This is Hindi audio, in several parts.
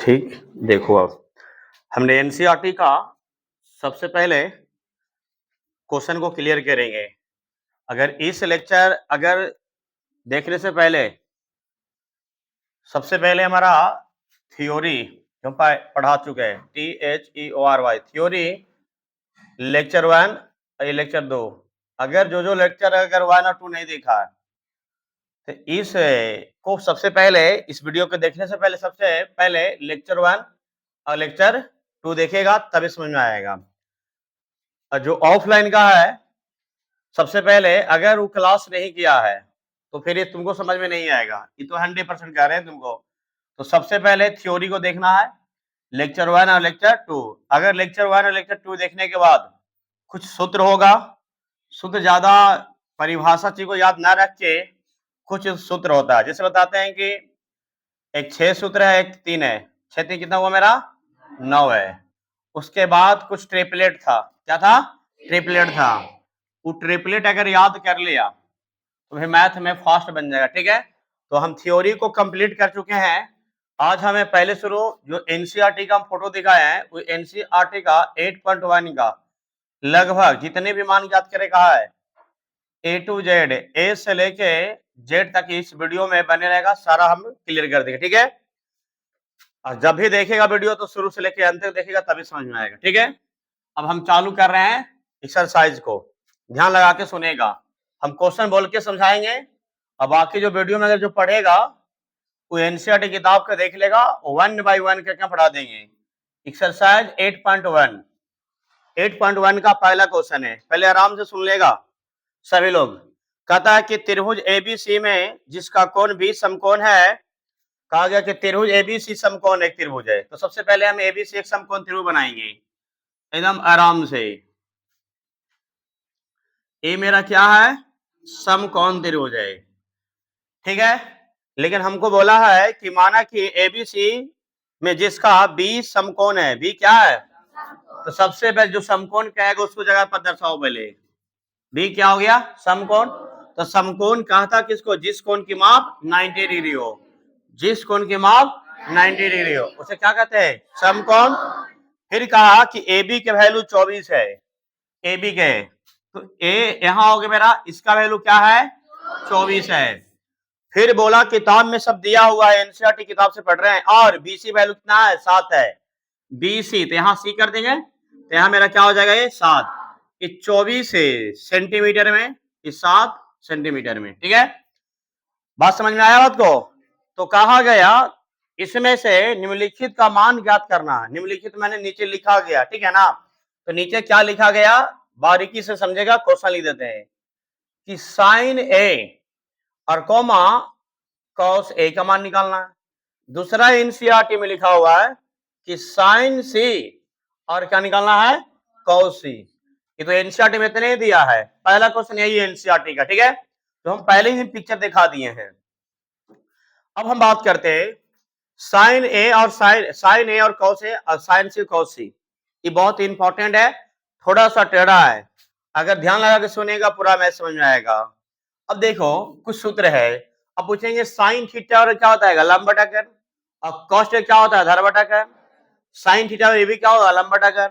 ठीक, देखो अब हमने एनसीईआरटी का सबसे पहले क्वेश्चन को क्लियर करेंगे। अगर देखने से पहले सबसे पहले हमारा थ्योरी जो पढ़ा चुके हैं THEORY थ्योरी लेक्चर 1 और लेक्चर 2। अगर जो लेक्चर अगर 1 और 2 नहीं देखा है तो इस को सबसे पहले इस वीडियो को देखने से पहले सबसे पहले लेक्चर 1 और लेक्चर 2 देखेगा तभी समझ में आएगा। और जो ऑफलाइन का है सबसे पहले अगर वो क्लास नहीं किया है तो फिर ये तुमको समझ में नहीं आएगा। ये तो 100% कह रहे हैं तुमको। तो सबसे पहले थ्योरी को देखना है, लेक्चर 1 और लेक्चर 2। अगर लेक्चर 1 और लेक्चर 2 देखने के बाद कुछ सूत्र होगा, सूत्र ज्यादा परिभाषा चीज को याद ना रख के कुछ सूत्र होता है। जैसे बताते हैं कि एक 6 सूत्र है, एक 3 है। 6 3 कितना हुआ मेरा 9 है। उसके बाद कुछ ट्रिपलेट था। क्या था? ट्रिपलेट था। वो ट्रिपलेट अगर याद कर लिया तो फिर मैथ में फास्ट बन जाएगा। ठीक है, तो हम थ्योरी को कंप्लीट कर चुके हैं। आज हमें पहले शुरू जो एनसीईआरटी का हम फोटो दिखाया है वो एनसीईआरटी का 8.1 का लगभग जितने भी मान याद करे कहा है A to Z, ए से लेके जेड तक इस वीडियो में बने रहेगा, सारा हम क्लियर कर देंगे। ठीक है, और जब भी देखेगा वीडियो तो शुरू से लेके अंत तक देखेगा तभी समझ में आएगा। ठीक है, अब हम चालू कर रहे हैं एक्सरसाइज को, ध्यान लगा के सुनेगा। हम क्वेश्चन बोल के समझाएंगे और बाकी जो वीडियो में अगर जो पढ़ेगा वो एनसीईआरटी किताब का देख लेगा, 1 by 1 करके पढ़ा देंगे। एक्सरसाइज 8.1 8.1 का पहला क्वेश्चन है, पहले आराम से सुन लेगा सभी लोग। कहता है कि त्रिभुज एबीसी में जिसका कोण भी समकोण है, कहा गया कि त्रिभुज एबीसी समकोण एक त्रिभुज है। तो सबसे पहले हम एबीसी एक समकोण त्रिभुज बनाएंगे एकदम आराम से। ए मेरा क्या है? समकोण त्रिभुज है। ठीक है, लेकिन हमको बोला है कि माना कि एबीसी में जिसका बी समकोण है, बी क्या है? तो सबसे पहले जो समकोण कहेगा उसको जगह पर दर्शाओ। पहले बी क्या हो गया? समकोण। तो समकोण कहा था किसको? जिस कोण की माप 90 डिग्री हो, जिस कोण की माप 90 डिग्री हो उसे क्या कहते हैं? समकोण। फिर कहा कि ए बी के वैल्यू 24 है, ए बी के, तो ए यहां हो गया मेरा, इसका वैल्यू क्या है? 24 है। फिर बोला किताब में सब दिया हुआ है, एनसीईआरटी किताब से पढ़ रहे हैं, और बीसी वैल्यू कितना है? 7 है। बीसी तो यहां सी कर देंगे, तो यहां मेरा क्या हो जाएगा? ये 7। 24 सेंटीमीटर में, 7 सेंटीमीटर में। ठीक है, बात समझ में आया बात को? तो कहा गया इसमें से निम्नलिखित का मान ज्ञात करना। निम्नलिखित मैंने नीचे लिखा गया, ठीक है ना? तो नीचे क्या लिखा गया बारीकी से समझेगा, क्वेश्चन लिख देते हैं कि साइन ए और कोमा कॉस ए का मान निकालना है। दूसरा एनसीईआरटी में लिखा हुआ है कि साइन सी और क्या निकालना है? कॉस सी। ये तो एनसीईआरटी में इतने दिया है, पहला क्वेश्चन यही है एनसीईआरटी का। ठीक है, तो हम पहले ही पिक्चर दिखा दिए हैं। अब हम बात करते हैं साइन ए और कॉस ए और साइन सी कॉस सी। ये बहुत इंपॉर्टेंट है, थोड़ा सा टेढ़ा है, अगर ध्यान लगा के सुनेगा पूरा मैथ समझ में आएगा। अब देखो कुछ सूत्र है। अब पूछेंगे साइन थीटा और क्या होता है? लंब बटा कर। और कॉस क्या होता है? आधार बटा कर। साइन थीटा और ये भी क्या होगा? लंब बटा कर।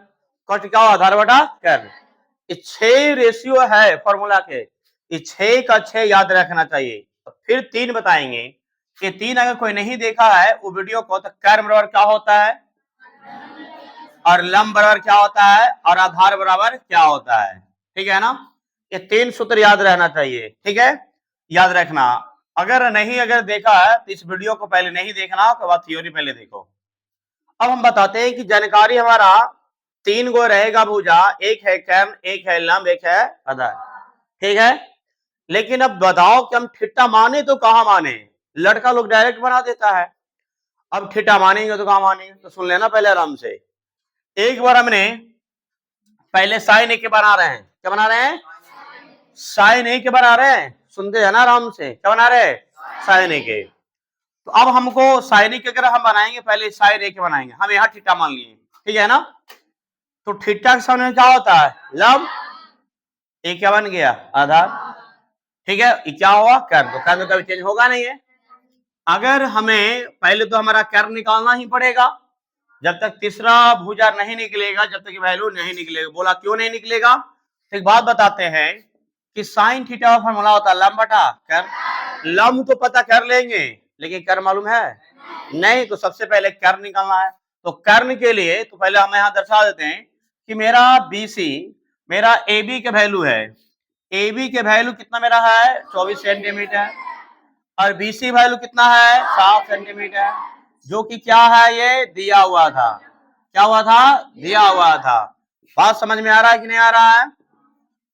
कॉस क्या होगा? आधार बटा कर। ये 6 रेशियो है फॉर्मूला के, ये 6 का 6 याद रखना चाहिए। फिर 3 बताएंगे कि 3 अगर कोई नहीं देखा है वो वीडियो को, तो कर्म बराबर क्या होता है और लंब बराबर क्या होता है और आधार बराबर क्या होता है। ठीक है ना? ये 3 सूत्र याद रहना चाहिए। ठीक है, याद रखना। अगर देखा है तो इस वीडियो को पहले नहीं देखना, तो बात थ्योरी पहले देखो। अब हम बताते हैं कि जानकारी हमारा 3 गो रहेगा भुजा, एक है कर्म, एक है लंब, एक है आधार। ठीक है, लेकिन अब बताओ कि हम थीटा माने तो कहां माने? लड़का लोग डायरेक्ट बना देता है। अब थीटा मानेंगे तो कहां मानेंगे? तो सुन लेना पहले आराम से। एक बार हमने पहले साइन ए के बना रहे हैं, क्या बना रहे हैं? साइन ए के बना रहे हैं, सुनते हैं ना आराम से, क्या बना रहे हैं? साइन ए के। तो अब हमको साइन ए के अगर हम बनाएंगे, पहले साइन ए के बनाएंगे, हम यहाँ थीटा मान लिए, ठीक है ना? तो थीटा के सामने क्या होता है? लंब। ए क्या बन गया? आधार। ठीक है, ये क्या हुआ? कर्व। तो कर्व कभी चेंज होगा नहीं है। अगर हमें पहले तो हमारा कर्व निकालना ही पड़ेगा, जब तक तीसरा भुजा नहीं निकलेगा, जब तक वैल्यू नहीं निकलेगा। बोला क्यों नहीं निकलेगा? एक बात बताते हैं कि साइन थीटा का फॉर्मूला होता है लंब बटा कर्ल। लंब तो पता कर लेंगे, लेकिन कर्ल मालूम है नहीं, तो सबसे पहले कर्ल निकालना है। तो कर्ल के लिए तो पहले हम यहाँ दर्शा देते हैं कि मेरा BC, मेरा AB के वैल्यू है, AB के वैल्यू कितना मेरा है 24 सेंटीमीटर, और BC वैल्यू कितना है 7 सेंटीमीटर, जो कि क्या है ये दिया हुआ था। क्या हुआ था? दिया हुआ था। बात समझ में आ रहा है कि नहीं आ रहा है?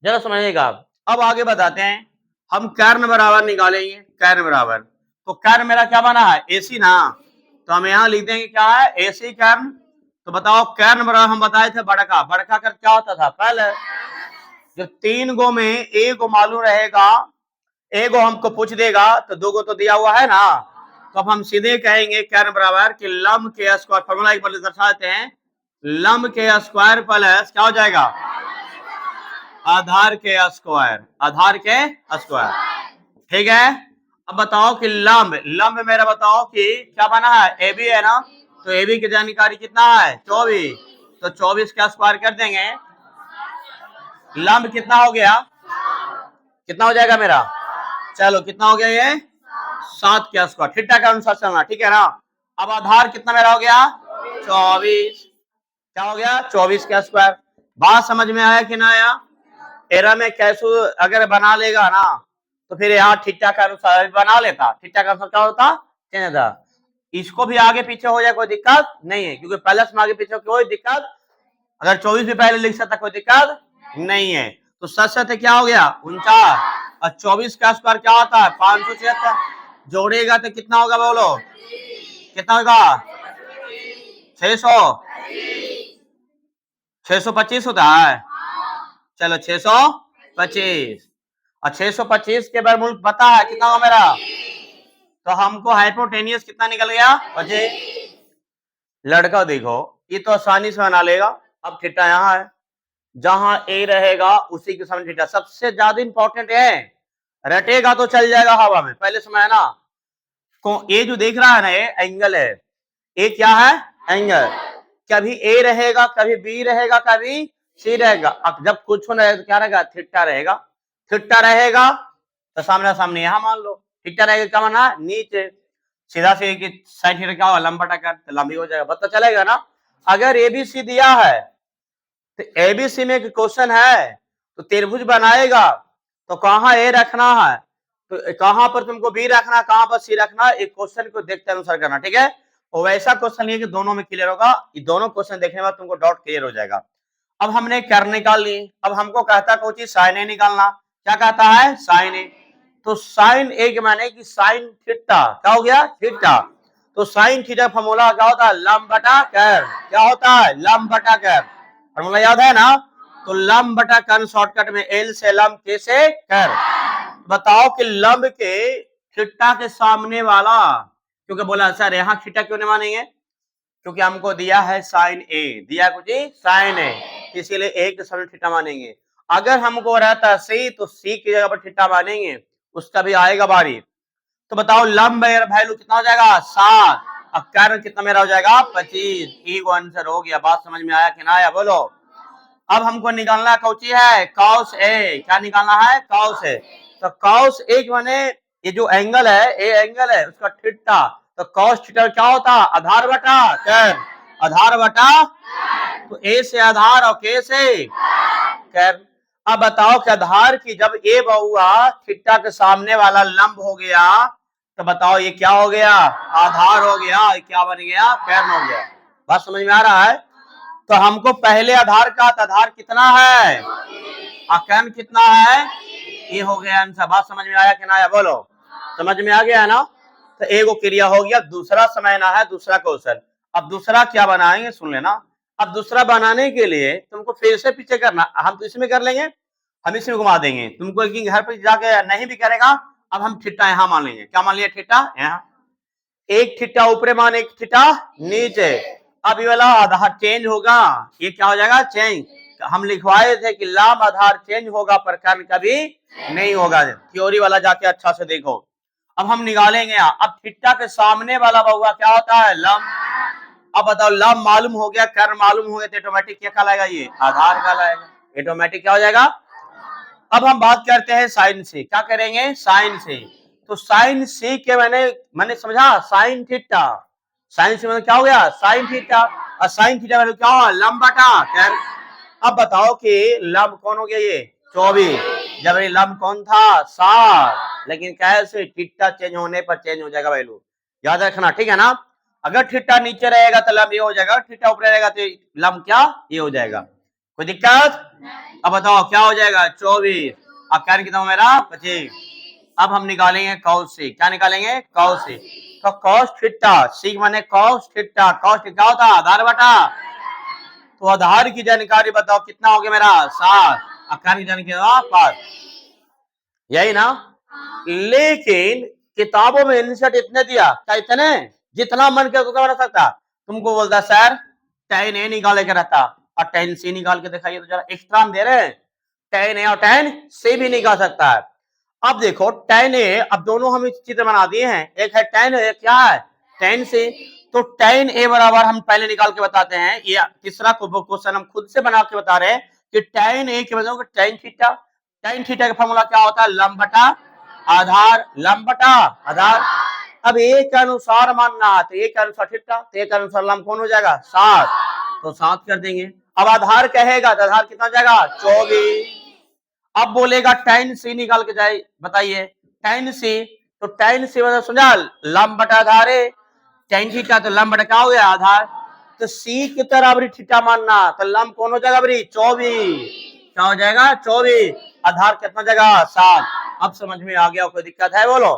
जरा समझिएगा। अब आगे बताते हैं, हम कर्ण बराबर निकालेंगे। कर्ण बराबर, तो कर्ण मेरा क्या बना है AC ना, तो हम यहाँ लिख देंगे क्या है AC कर्ण। तो बताओ कर्ण बराबर हम बताए थे बड़का। बड़का कर क्या होता था पहले, जब 3 गो में एक गो मालूम रहेगा, एक गो हमको पूछ देगा तो 2 गो तो दिया हुआ है ना, तो अब हम सीधे कहेंगे कर्ण बराबर कि लंब के स्क्वायर, फॉर्मूला एक बार दर्शाते हैं, लंब के स्क्वायर प्लस क्या हो जाएगा आधार के स्क्वायर। आधार के स्क्वायर, ठीक है। अब बताओ कि लंब, लंब मेरा बताओ कि क्या बना है AB है ना, तो AB की जानकारी कितना है 24, तो 24 का स्क्वायर कर देंगे। लंब कितना हो गया, कितना हो जाएगा मेरा, चलो कितना हो गया ये 7 के स्क्वायर, थीटा के अनुसार चलना, ठीक है ना। अब आधार कितना मेरा हो गया 24, क्या हो गया 24 के स्क्वायर। बात समझ में आया कि ना आया? एरा में कैसे अगर बना लेगा ना, तो फिर यहाँ थीटा का अनुसार बना लेता, थीटा का अनुसार क्या होता चेंज होता। इसको भी आगे पीछे हो जाए कोई दिक्कत नहीं है, क्योंकि प्लस में आगे पीछे कोई दिक्कत, अगर 24 भी पहले लिख सकता कोई दिक्कत नहीं है। तो सच क्या हो गया 49, और 24 का स्क्वायर क्या होता है 576, जोड़ेगा तो कितना होगा बोलो, कितना होगा 600, 625 होता है, चलो 625, और 625 के वर्गमूल पता है कितना होगा मेरा, तो हमको हाइपोटेनियस कितना निकल गया 25। लड़का देखो ये तो आसानी से बना लेगा। अब थीटा यहाँ है, जहां A रहेगा उसी के सामने थीटा, सबसे ज्यादा इंपॉर्टेंट है, रटेगा तो चल जाएगा हवा में, पहले समय है ना। ये जो देख रहा है ना ये एंगल है, ये क्या है एंगल, कभी A रहेगा, कभी B रहेगा, कभी C रहेगा। अब जब कुछ ना रहे तो क्या रहेगा थीटा रहेगा। थीटा रहेगा तो सामने सामने यहाँ मान लो, थीटा रहेगा क्या माना नीचे, सीधा से कि साइन थीटा क्या होगा लंब बटा कर, तो लंबी हो जाएगा, पता चलेगा ना। अगर ABC दिया है तो ABC में क्वेश्चन है तो त्रिभुज बनाएगा तो कहाँ A रखना है, तो कहां पर तुमको B रखना, कहां पर C रखना, एक क्वेश्चन को देखते अनुसार करना, ठीक है। और वैसा क्वेश्चन नहीं है कि दोनों में क्लियर होगा, ये दोनों क्वेश्चन देखने के बाद तुमको डाउट क्लियर हो जाएगा। अब हमने कर्ण निकाल ली, अब हमको कहता कोई चीज साइन ए निकालना, क्या कहता है साइन ए, तो साइन ए के माने कि साइन थीटा क्या हो गया थीटा, तो साइन थीटा फॉर्मूला क्या होता है लंब बटा कर्ल, क्या होता है लंब बटा कर्ल, फॉर्मूला याद है ना। तो लंब बटा कर्ल शॉर्टकट में L से लंब, K से कर्ल। बताओ कि लंब के थीटा के सामने वाला, क्योंकि बोला सर यहाँ थीटा क्यों नहीं मानेंगे, क्योंकि हमको दिया है साइन ए, दिया कुछ साइन ए, इसीलिए ए के सामने थीटा मानेंगे। अगर हमको रहता सी तो सी की जगह पर थीटा मानेंगे, उसका भी आएगा बारी। तो बताओ लंब वैल्यू कितना हो जाएगा 7, अब कर्ल कितना मेरा हो जाएगा 25। ई को आंसर हो गया। बात समझ में आया कि ना आया बोलो। अब हमको निकालना कौची है कॉस ए, क्या निकालना है कॉस ए, तो कॉस ए माने ये जो एंगल है ए एंगल है उसका थीटा, तो कॉस थीटा क्या होता आधार बटा कर्ल, आधार बटा, तो ए से आधार और के से कर्ल। अब बताओ कि आधार की जब ए बहुआ थीटा के सामने वाला लंब हो गया, तो बताओ ये क्या हो गया आधार हो गया, क्या बन गया कर्ल हो गया। बात समझ में आ रहा है। तो हमको पहले आधार का आधार कितना है कर्ल कितना है, ये हो गया आंसर। बात समझ में आया कि ना आया बोलो, समझ में आ गया ना। तो एक क्रिया हो गया, दूसरा समझना है दूसरा क्वेश्चन। अब दूसरा क्या बनाएंगे सुन लेना। अब दूसरा बनाने के लिए तुमको फिर से पीछे करना, हम तो इसमें कर लेंगे, हम इसमें घुमा देंगे तुमको, घर पर जाके नहीं भी करेगा। अब हम थीटा यहाँ मान लेंगे, क्या मान लिया थीटा यहाँ, एक थीटा ऊपरे मान एक थीटा नीचे। अब ये वाला आधार चेंज होगा, ये क्या हो जाएगा चेंज। हम लिखवाए थे कि लंब आधार चेंज होगा पर कर्ल कभी नहीं होगा, थ्योरी वाला जाके अच्छा से देखो। अब हम निकालेंगे अब थीटा के सामने वाला बहुआ क्या होता है लंब, अब बताओ लंब मालूम हो गया, कर्व मालूम हो गया, तो ऑटोमेटिक क्या कहलाएगा, ये आधार कहलाएगा। ऑटोमेटिक क्या हो जाएगा। अब हम बात करते हैं साइन से, क्या करेंगे, साइन से। तो साइन से के मैंने समझा, साइन थीटा, साइन से मतलब क्या हो गया, साइन थीटा, और साइन थीटा मतलब क्या हुआ, लंब बटा कर्व। अब बताओ कि लंब कौन हो गया, ये 24, जब ये लंब कौन था, 60, लेकिन कैसे, थीटा चेंज होने पर चेंज हो जाएगा वैल्यू, याद रखना, ठीक है ना। अगर थीटा नीचे रहेगा तो लंब ये हो जाएगा, थीटा ऊपर रहेगा तो लंब क्या, ये हो जाएगा। कोई दिक्कत। अब बताओ क्या हो जाएगा, 24, अब क्या कितना मेरा 25। अब हम निकालेंगे कॉस से, क्या निकालेंगे, कॉस से। तो कॉस थीटा, सी माने कॉस थीटा, कॉस क्या होता है, आधार बटा। तो आधार की जानकारी बताओ कितना हो गया मेरा, 7, आकार की जानकारी 5, यही ना। लेकिन किताबों में इंसर्ट इतने दिया, क्या इतने, जितना मन के उतना बना सकता। तुमको बोलता सर tan ए निकाले के रहता, और tan सी निकाल के दिखाइए, तो जरा एक्स्ट्रा हम दे रहे हैं, tan ए और tan सी भी निकाल सकता है। अब देखो tan ए, अब दोनों हम चित्र बना दिए हैं, एक है tan ए, क्या है tan सी। तो tan ए बराबर हम पहले निकाल के बताते हैं, ये तीसरा क्वेश्चन हम खुद से बना के बता रहे हैं कि tan ए के बजाय tan थीटा, tan थीटा का फॉर्मूला क्या होता है, लंब बटा आधार, लंब बटा आधार। अब ए के अनुसार मानना है, तो ए के अनुसार थीटा, तो ए के अनुसार लंब कौन हो जाएगा, 7, तो 7 कर देंगे। अब आधार कहेगा तो आधार कितना हो जाएगा, 24। अब बोलेगा tan सी निकाल के जाए, बताइए tan सी, तो tan सी मतलब समझा, लंब बटा आधार है, tan थीटा तो लंब बटा क्या हो गया, आधार। तो सी की तरह थीटा मानना, तो लंब कौन हो जाएगा, 24, क्या हो जाएगा, 24, आधार कितना जगह, 7। अब समझ में आ गया, कोई दिक्कत है बोलो।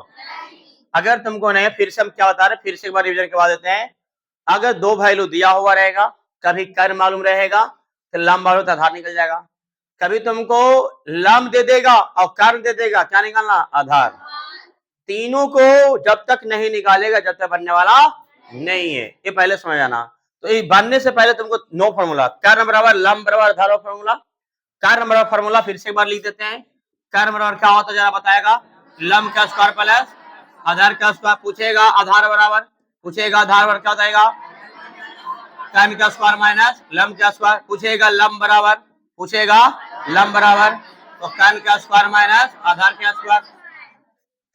अगर तुमको नहीं, फिर से हम क्या बता रहे, फिर से एक बार रिवीजन करवा देते हैं। अगर दो वैल्यू दिया हुआ रहेगा, कभी कर्व मालूम रहेगा तो लंब मालूम, तो आधार निकल जाएगा। कभी तुमको लंब दे देगा और कर्व दे देगा, क्या निकालना, आधार। तीनों को जब तक नहीं निकालेगा जब तक बनने वाला नहीं है, ये पहले समझ आना। तो ये बनने से पहले तुमको नो फॉर्मूला, कर्व बराबर लंब बराबर आधार फॉर्मूला, कर्व बराबर फॉर्मूला फिर से एक बार लिख देते हैं। कर्व बराबर क्या होता है जरा बताएगा, लंब का स्क्वायर प्लस आधार का स्क्वायर, पूछेगा आधार बराबर, पूछेगा आधार बराबर क्या बताएगा, कर्व का स्क्वायर माइनस लंब का स्क्वायर, पूछेगा लंब बराबर, पूछेगा लंब बराबर, तो कर्व का स्क्वायर माइनस आधार का स्क्वायर।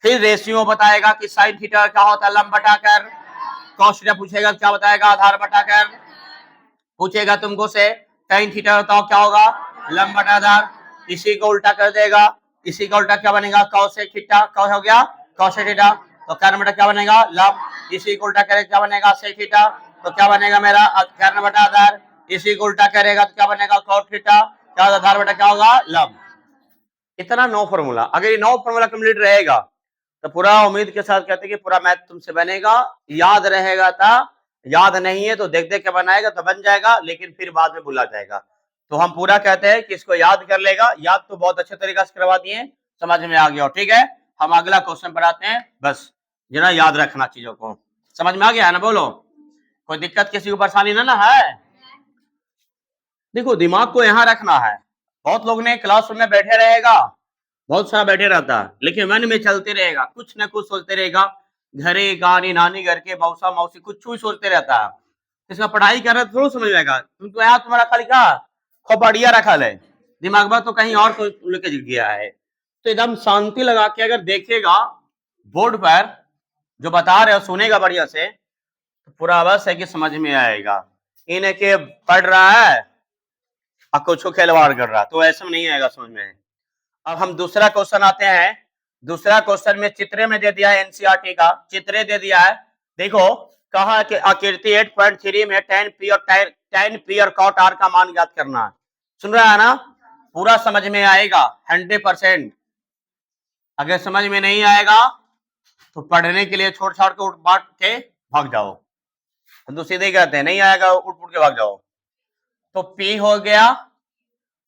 फिर रेशियो बताएगा कि साइन थीटा क्या होता है, लंब बटा कर्व। कॉस थीटा पूछेगा क्या बताएगा, आधार बटा कर्व। पूछेगा तुमको से tan थीटा बताओ क्या होगा, लंब बटा आधार। इसी को उल्टा कर देगा, इसी का उल्टा क्या बनेगा, cosec थीटा, क्या हो गया, cosec थीटा, तो कर्व बटा क्या बनेगा, लंब। इसी को उल्टा करेगा क्या बनेगा, sec थीटा, तो क्या बनेगा मेरा, कर्व बटा आधार। इसी को उल्टा करेगा तो क्या बनेगा, cot थीटा, क्या आधार बटा क्या होगा, लंब। इतना 9 फॉर्मूला, अगर ये 9 फॉर्मूला कंप्लीट रहेगा तो पूरा उम्मीद के साथ कहते हैं कि पूरा मैथ तुमसे बनेगा, याद रहेगा था, याद नहीं है तो देख देख के बनाएगा तो बन जाएगा, लेकिन फिर बाद में भूला जाएगा। तो हम पूरा कहते हैं कि इसको याद कर लेगा, याद तो बहुत अच्छे तरीके से करवा दिए, समझ में आ गया, ठीक है। हम अगला क्वेश्चन पर आते हैं, बस जरा याद रखना चीजों को, समझ में आ गया है ना, बोलो कोई दिक्कत, किसी को परेशानी ना है। देखो दिमाग को यहाँ रखना है, बहुत लोग ने क्लासरूम में बैठे रहेगा, बहुत सारा बैठे रहता है, लेकिन मन में चलते रहेगा, कुछ न कुछ सोचते रहेगा, घरे गानी नानी घर के मौसा मौसी कुछ भी सोचते रहता है। इसका पढ़ाई कर रहे तो समझ आएगा, तुमको यहाँ तुम्हारा खाली क्या खोपड़िया रखा है, दिमाग में तो कहीं और को लेके गया है। तो एकदम शांति लगा के अगर देखेगा बोर्ड पर जो बता रहे हो, सुनेगा बढ़िया से, तो पूरा बस है कि समझ में आएगा। इन्हें के पढ़ रहा है और कुछ खिलवाड़ कर रहा, तो ऐसा नहीं आएगा समझ में। अब हम दूसरा क्वेश्चन आते हैं। दूसरा क्वेश्चन में चित्र में दे दिया है, एनसीईआरटी का चित्र दे दिया है। देखो कहा कि आकृति 8.3 में tan p और cot r का मान ज्ञात करना है। सुन रहा है ना, पूरा समझ में आएगा 100%। अगर समझ में नहीं आएगा तो पढ़ने के लिए छोड़ छाड़ के उठ बाट के भाग जाओ, हम तो सीधे कहते हैं नहीं आएगा उठ उठ के भाग जाओ। तो P हो गया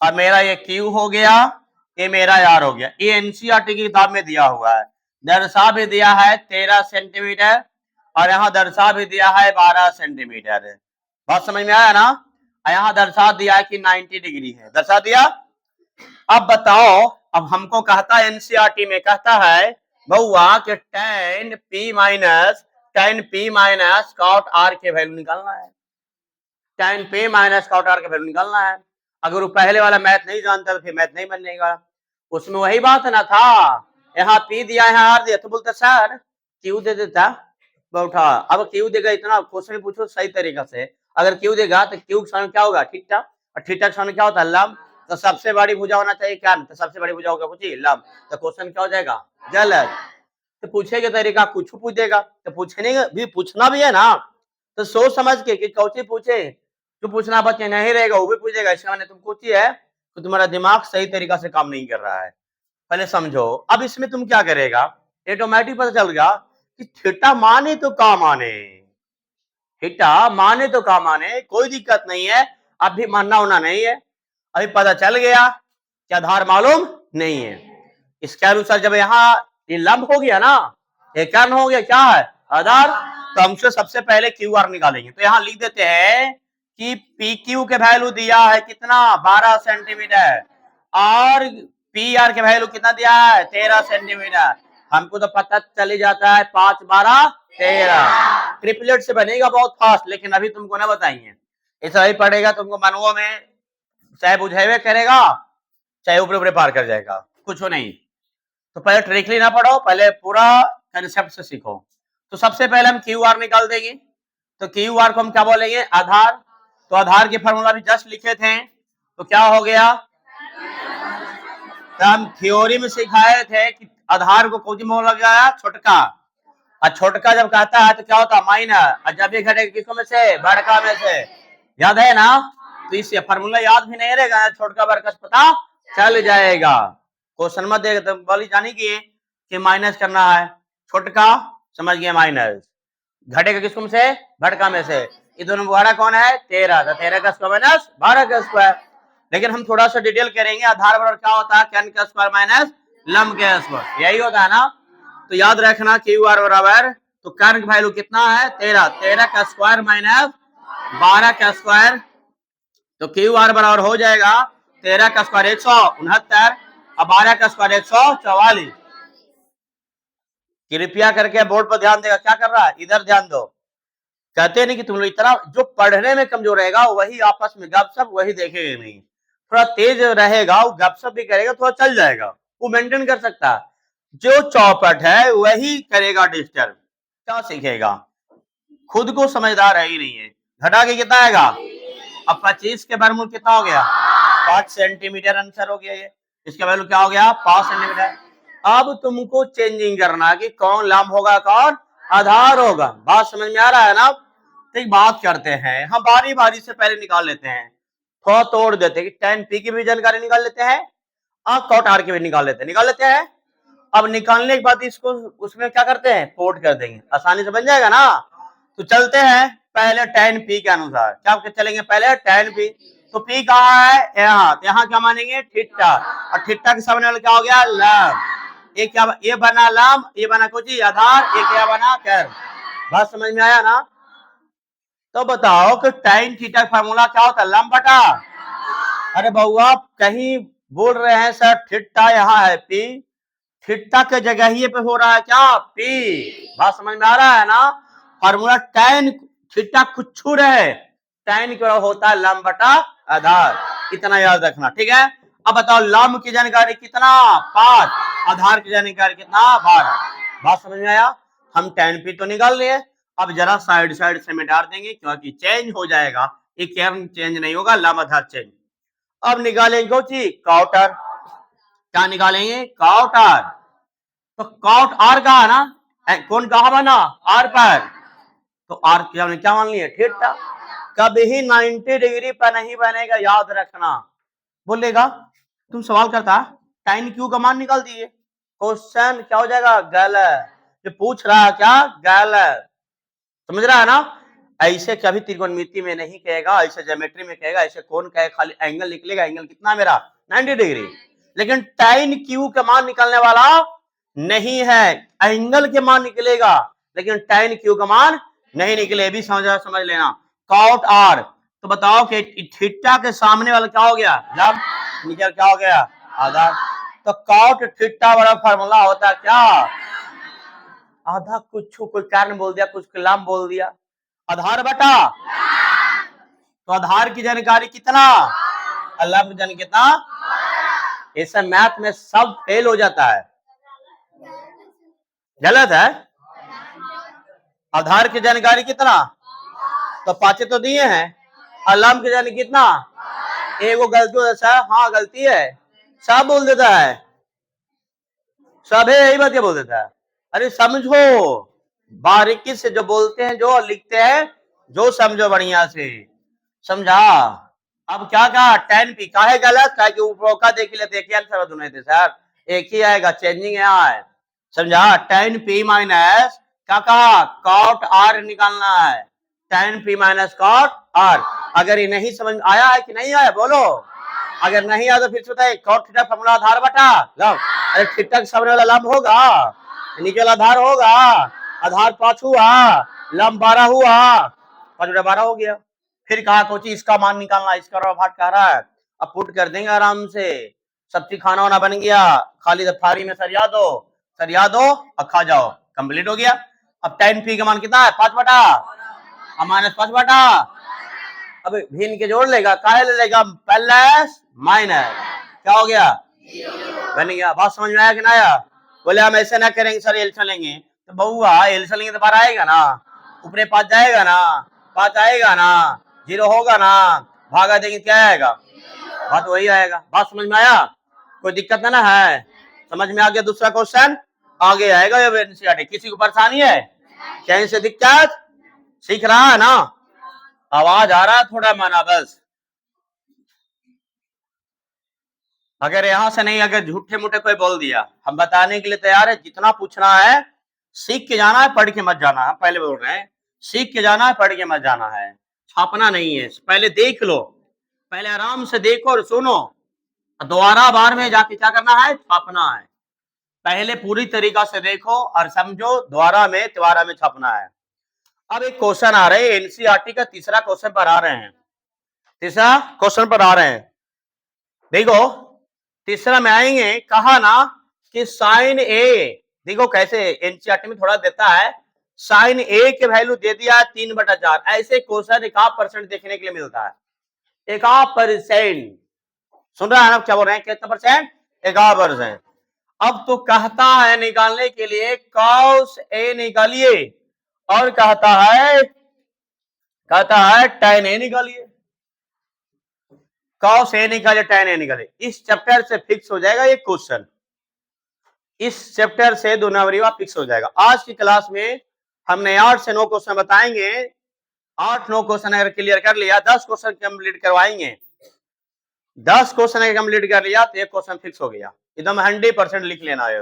और मेरा ये Q हो गया, ये मेरा R हो गया। ये एनसीईआरटी की किताब में दिया हुआ है, दर्शा भी दिया है 13 सेंटीमीटर और यहाँ दर्शा भी दिया है 12 सेंटीमीटर। बात समझ में आया ना, यहाँ दर्शा दिया है कि 90 डिग्री है, दर्शा दिया। अब बताओ, अब हमको कहता है एनसीईआरटी में कहता है बउआ कि tan p minus cot r के वैल्यू निकालना है। tan p minus cot R का वैल्यू निकालना है। अगर वो पहले वाला मैथ नहीं जानता तो फिर मैथ नहीं बनेगा। उसमें वही बात ना था, यहाँ p दिया यहाँ r दिया तो बोलता सर q दे देता बैठा। अब q देगा इतना क्वेश्चन पूछो सही तरीका से, अगर q देगा तो q का क्या होगा थीटा, और थीटा का क्या होता है लंब, तो सबसे बड़ी भुजा होना चाहिए क्या, तो सबसे बड़ी भुजा होगा कुछ लंब, तो क्वेश्चन क्या हो जाएगा गलत। तो पूछेगा तरीका कुछ पूछ देगा, तो पूछने भी पूछना भी है ना, तो सोच समझ के कि कौची पूछे, जो पूछना बच्चे नहीं रहेगा वो भी पूछेगा, इसका मैंने तुम पूछी है तो तुम्हारा दिमाग सही तरीका से काम नहीं कर रहा है, पहले समझो। अब इसमें तुम क्या करेगा, ऑटोमेटिक पता चल गया कि थीटा माने तो का माने, थीटा माने तो का माने, कोई दिक्कत नहीं है, अब भी मानना होना नहीं है। अभी पता चल गया कि आधार मालूम नहीं है, इसके अनुसार जब यहाँ ये लंब हो गया ना, ये कर्ण हो गया क्या है आधार, तो हमसे सबसे पहले क्यू आर निकालेंगे। तो यहाँ लिख देते हैं कि पी क्यू के वैल्यू दिया है कितना 12 सेंटीमीटर, और पी आर के वैल्यू कितना दिया है 13 सेंटीमीटर। हमको तो पता चल जाता है 5 12 13, ट्रिपलेट से बनेगा बहुत फास्ट, लेकिन अभी तुमको ना बताएंगे, ऐसा ही पड़ेगा तुमको मनवों में, चाहे बुझेवे करेगा चाहे ऊपर ऊपर पार कर जाएगा, कुछ नहीं। तो पहले ट्रिकली ना पढ़ो, पहले पूरा कंसेप्ट से सीखो। तो सबसे पहले हम क्यू आर निकाल देंगे, तो क्यू आर को हम क्या बोलेंगे आधार, तो आधार की फॉर्मूला भी जस्ट लिखे थे, तो क्या हो गया, तो हम थ्योरी में सिखाए थे कि आधार को कौन मोल लग गया छोटका, और छोटका जब कहता है तो क्या होता है माइनर, और जब भी घटेगा किसको में से बड़का में से, याद है ना, तो इससे फॉर्मूला याद भी नहीं रहेगा, छोटका बड़का पता चल जाएगा। क्वेश्चन मत देगा तो बोली जानी कि माइनस करना है, छोटका समझ गया माइनस, घटेगा किसको में से बड़का में से, ये दोनों बड़ा कौन है 13, तो 13 का स्क्वायर माइनस 12 का स्क्वायर। लेकिन हम थोड़ा सा डिटेल करेंगे, आधार बराबर क्या होता है कर्ण का स्क्वायर माइनस लंब का स्क्वायर, यही होता है ना। तो याद रखना क्यू आर बराबर, तो कर्ण का वैल्यू कितना है 13, 13 का स्क्वायर माइनस 12 का स्क्वायर, तो क्यू आर बराबर हो जाएगा 13 का स्क्वायर 169 और 12 का स्क्वायर 144। कृपया करके बोर्ड पर ध्यान देगा, क्या कर रहा है इधर ध्यान दो, कहते नहीं कि तुम लोग इतना जो पढ़ने में कमजोर रहेगा वही आपस में गपशप वही देखेगा नहीं, थोड़ा तेज रहेगा वो गपशप भी करेगा, थोड़ा चल जाएगा, वो मेंटेन कर सकता है, जो चौपट है वही करेगा डिस्टर्ब, क्या सीखेगा, खुद को समझदार है ही नहीं है। घटा के कितना आएगा, अब 25 के वर्गमूल कितना हो गया 5 सेंटीमीटर आंसर हो गया, ये इसका वैल्यू क्या हो गया 5 सेंटीमीटर। अब तुमको चेंजिंग करना कि कौन लंब होगा कौन आधार होगा, बात समझ में आ रहा है ना। तो एक बात करते हैं, हम बारी बारी से पहले निकाल लेते हैं, थोड़ा तोड़ देते हैं कि tan p की भी जानकारी निकाल लेते हैं और cot r की भी निकाल लेते हैं। अब निकालने के बाद इसको उसमें क्या करते हैं पोर्ट कर देंगे, आसानी से बन जाएगा ना। तो चलते हैं पहले tan p के अनुसार, क्या चलेंगे पहले tan p, तो p कहाँ है यहाँ, तो यहाँ क्या मानेंगे थीटा, और थीटा के सामने वाला क्या हो गया लंब, ये क्या ये बना लंब, ये बना कुछ आधार, ये क्या बना कर्व, बात समझ में आया ना। तो बताओ कि tan थीटा फार्मूला क्या होता है लंब बटा, अरे बउआ कहीं बोल रहे हैं सर थीटा यहाँ है p, थीटा के जगह ही पे हो रहा है क्या p, बात समझ में आ रहा है ना। फार्मूला tan थीटा कुछ रहे, tan क्या होता है लंब बटा आधार, इतना याद रखना ठीक है। अब बताओ लंब की जानकारी कितना 5, आधार की जानकारी कितना 12, बात समझ में आया। हम tan p तो निकाल लिए, अब जरा साइड साइड से मिटा देंगे क्योंकि चेंज हो जाएगा, ये कर्व चेंज नहीं होगा लंब आधार चेंज। अब निकालेंगे cot r, क्या निकालेंगे cot r, तो cot r का है ना, कौन कहा बना r पर, तो r क्या मान लिए थीटा, कभी ही 90 डिग्री पर नहीं बनेगा याद रखना। बोलेगा तुम सवाल करता tan q का मान निकाल दिए, क्वेश्चन क्या हो जाएगा गलत, जो पूछ रहा है क्या गलत, समझ रहा है ना। ऐसे कभी त्रिकोणमिति में नहीं कहेगा, ऐसे ज्योमेट्री में कहेगा, ऐसे कौन कहे खाली एंगल निकलेगा, एंगल कितना मेरा 90 डिग्री, लेकिन tan q का मान निकालने वाला नहीं है, एंगल के मान निकलेगा लेकिन tan q का मान नहीं निकले, भी समझ लेना। cot r, तो बताओ कि थीटा के सामने वाला क्या हो गया लंब, नीचे क्या हो गया आधार, तो cot थीटा वाला फार्मूला होता है क्या आधा, कुछ कोई कारण बोल दिया, कुछ लंब बोल दिया, आधार बटा, तो आधार की जानकारी कितना, लंब की जानकारी कितना। इससे मैथ में सब फेल हो जाता है, गलत है। आधार की जानकारी कितना, तो 5 तो दिए हैं, और लंब की जानकारी कितना, एगो गलती हो जाता है, हाँ गलती है, सब बोल देता है, सब है यही बात, क्या बोल देता है। अरे समझो, बारीकी से जो बोलते हैं, जो लिखते हैं, जो समझो बढ़िया से, समझा। अब क्या कहा, tan p का है गलत, का कि ऊपर का देख लेते हैं, क्या आंसर दोनों थे सर, एक ही आएगा, चेंजिंग यहाँ है, समझा। tan p माइनस क्या कहा, cot r निकालना है, tan p minus cot r। अगर ये नहीं समझ आया है कि नहीं आया बोलो, अगर नहीं आया तो फिर से बताइए, cot थीटा फॉर्मूला आधार बटा लंब। अरे थीटा के सामने वाला लंब होगा, नीचे वाला आधार होगा, आधार 5 हुआ, लंब 12 हुआ, 5 बटा 12 हो गया। फिर कहा कोची इसका मान निकालना, इसका भाग कह रहा है, अब पुट कर देंगे आराम से, सब्जी खाना वाना बन गया, खाली थाली में सरिया दो और खा जाओ, कंप्लीट हो गया। अब tan p का मान कितना है, 5 बटा और माइनस 5 बटा, अब भिन्न के जोड़ लेगा, काहे ले लेगा, प्लस माइनस, क्या हो गया, बन गया। बात समझ में आया कि ना आया। बोले हम ऐसे ना करेंगे सर, एल चलेंगे, तो बहुआ एल चलेंगे तो 12 आएगा ना, ऊपरे 5 जाएगा ना, 5 आएगा ना, 0 होगा ना, भागा देंगे क्या आएगा, बात वही आएगा। बात समझ में आया, कोई दिक्कत ना है, समझ में आ गया। दूसरा क्वेश्चन आगे आएगा, ये किसी को परेशानी है, कहीं से दिक्कत, सीख रहा है ना, आवाज आ रहा है थोड़ा माना बस। अगर यहां से नहीं, अगर झूठे मूठे कोई बोल दिया, हम बताने के लिए तैयार है, जितना पूछना है सीख के जाना है, पढ़ के मत जाना है, पहले बोल रहे हैं, सीख के जाना है, पढ़ के मत जाना है, छापना नहीं है, पहले देख लो, पहले आराम से देखो और सुनो, दोबारा बार में जाके क्या करना है, छापना है। पहले पूरी तरीका से देखो और समझो, द्वारा में तिवारा में छापना है। अब एक क्वेश्चन आ रहे हैं, एनसीईआरटी का तीसरा क्वेश्चन पर आ रहे हैं, तीसरा क्वेश्चन पर आ रहे हैं, देखो तीसरा में आएंगे, कहा ना कि साइन ए, देखो कैसे एनसीईआरटी में थोड़ा देता है, साइन ए के वैल्यू दे दिया 3/4, ऐसे क्वेश्चन 1% देखने के लिए मिलता है, 1%, सुन रहा है ना क्या बोल रहे हैं, कितना परसेंट, 1%। अब तो कहता है निकालने के लिए cos a निकालिए, और कहता है tan a निकालिए, cos a निकालिए, tan a निकालिए। इस चैप्टर से फिक्स हो जाएगा ये क्वेश्चन, इस चैप्टर से 2 नंबर फिक्स हो जाएगा। आज की क्लास में हमने 8 से 9 क्वेश्चन बताएंगे, 8-9 क्वेश्चन अगर क्लियर कर लिया, 10 क्वेश्चन कंप्लीट करवाएंगे, 10 क्वेश्चन अगर कंप्लीट कर लिया तो एक क्वेश्चन फिक्स हो गया, एकदम 100% लिख लेना है।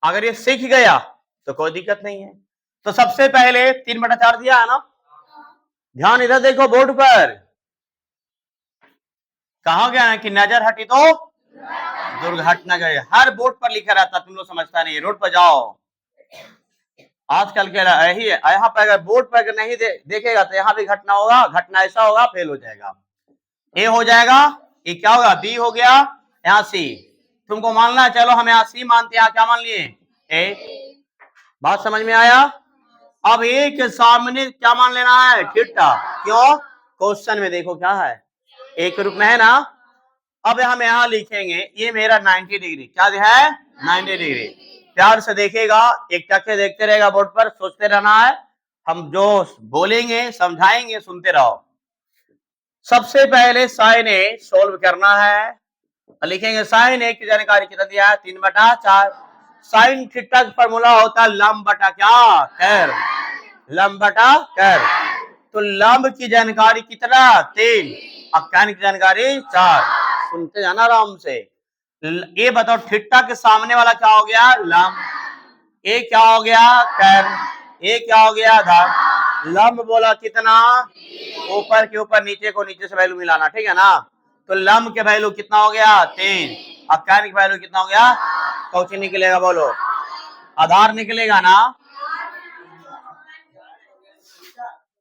अगर ये सीख गया तो कोई दिक्कत नहीं है। तो सबसे पहले 3/4 दिया है ना, ध्यान इधर देखो बोर्ड पर, कहा गया है कि नजर हटी तो दुर्घटना घटे, हर बोर्ड पर लिखा रहता, तुम लोग समझता नहीं, रोड पर जाओ, आजकल के यही है, यहाँ पर अगर बोर्ड पर अगर नहीं देखेगा तो यहाँ भी घटना होगा, घटना ऐसा होगा, फेल हो जाएगा, ए हो जाएगा, ये क्या होगा, बी हो गया, यहाँ सी, तुमको मानना, चलो हम यहाँ सी मानते हैं, क्या मान लिए, ए। बात समझ में आया। अब ए के सामने क्या मान लेना है, थीटा, क्यों, क्वेश्चन में देखो क्या है, एक रूप में है ना। अब हम यहाँ लिखेंगे, ये मेरा 90 डिग्री, क्या है, 90 डिग्री, प्यार से देखेगा, एक टके देखते रहेगा बोर्ड पर, सोचते रहना है, हम जो बोलेंगे समझाएंगे, सुनते रहो। सबसे पहले साइन ए सोल्व करना है, लिखेंगे साइन ए की जानकारी कितना दिया है, 3/4, साइन थीटा का फॉर्मूला होता है लंब बटा क्या, कर्व, लंब बटा कर्व, तो लंब की जानकारी कितना, 3, और कर्व की जानकारी 4, सुनते जाना आराम से। ये बताओ थीटा के सामने वाला क्या हो गया, लंब, ए क्या हो गया, कर्व, ए क्या हो गया, आधार, लंब बोला कितना, ऊपर के ऊपर, नीचे को नीचे से वैल्यू मिलाना, ठीक है ना। तो लंब के वैल्यू कितना हो गया, 3, और कर्व की वैल्यू कितना हो गया, कौन निकलेगा बोलो, आधार निकलेगा ना,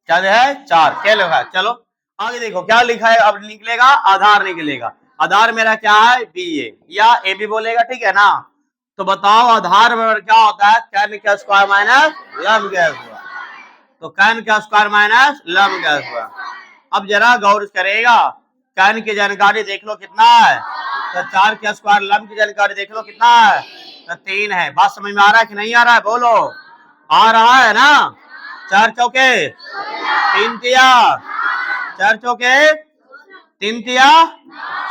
क्या है, 4, क्या लिखा है, चलो आगे देखो क्या लिखा है, अब निकलेगा आधार, निकलेगा आधार मेरा क्या है, बी ए, या ए बी बोलेगा, ठीक है ना। तो बताओ आधार बराबर क्या होता है, कर्व का स्क्वायर माइनस लंब का स्क्वायर, तो कर्व का स्क्वायर माइनस लंब का स्क्वायर। अब जरा गौर करेगा, कर्ण की जानकारी देख लो कितना है, तो 4 के स्क्वायर, लंब की जानकारी देख लो कितना है, तो 3 है। बात समझ में आ रहा है कि नहीं आ रहा है? बोलो, आ रहा है ना? 4 चौके 3 तिया, 4 चौके 3 तिया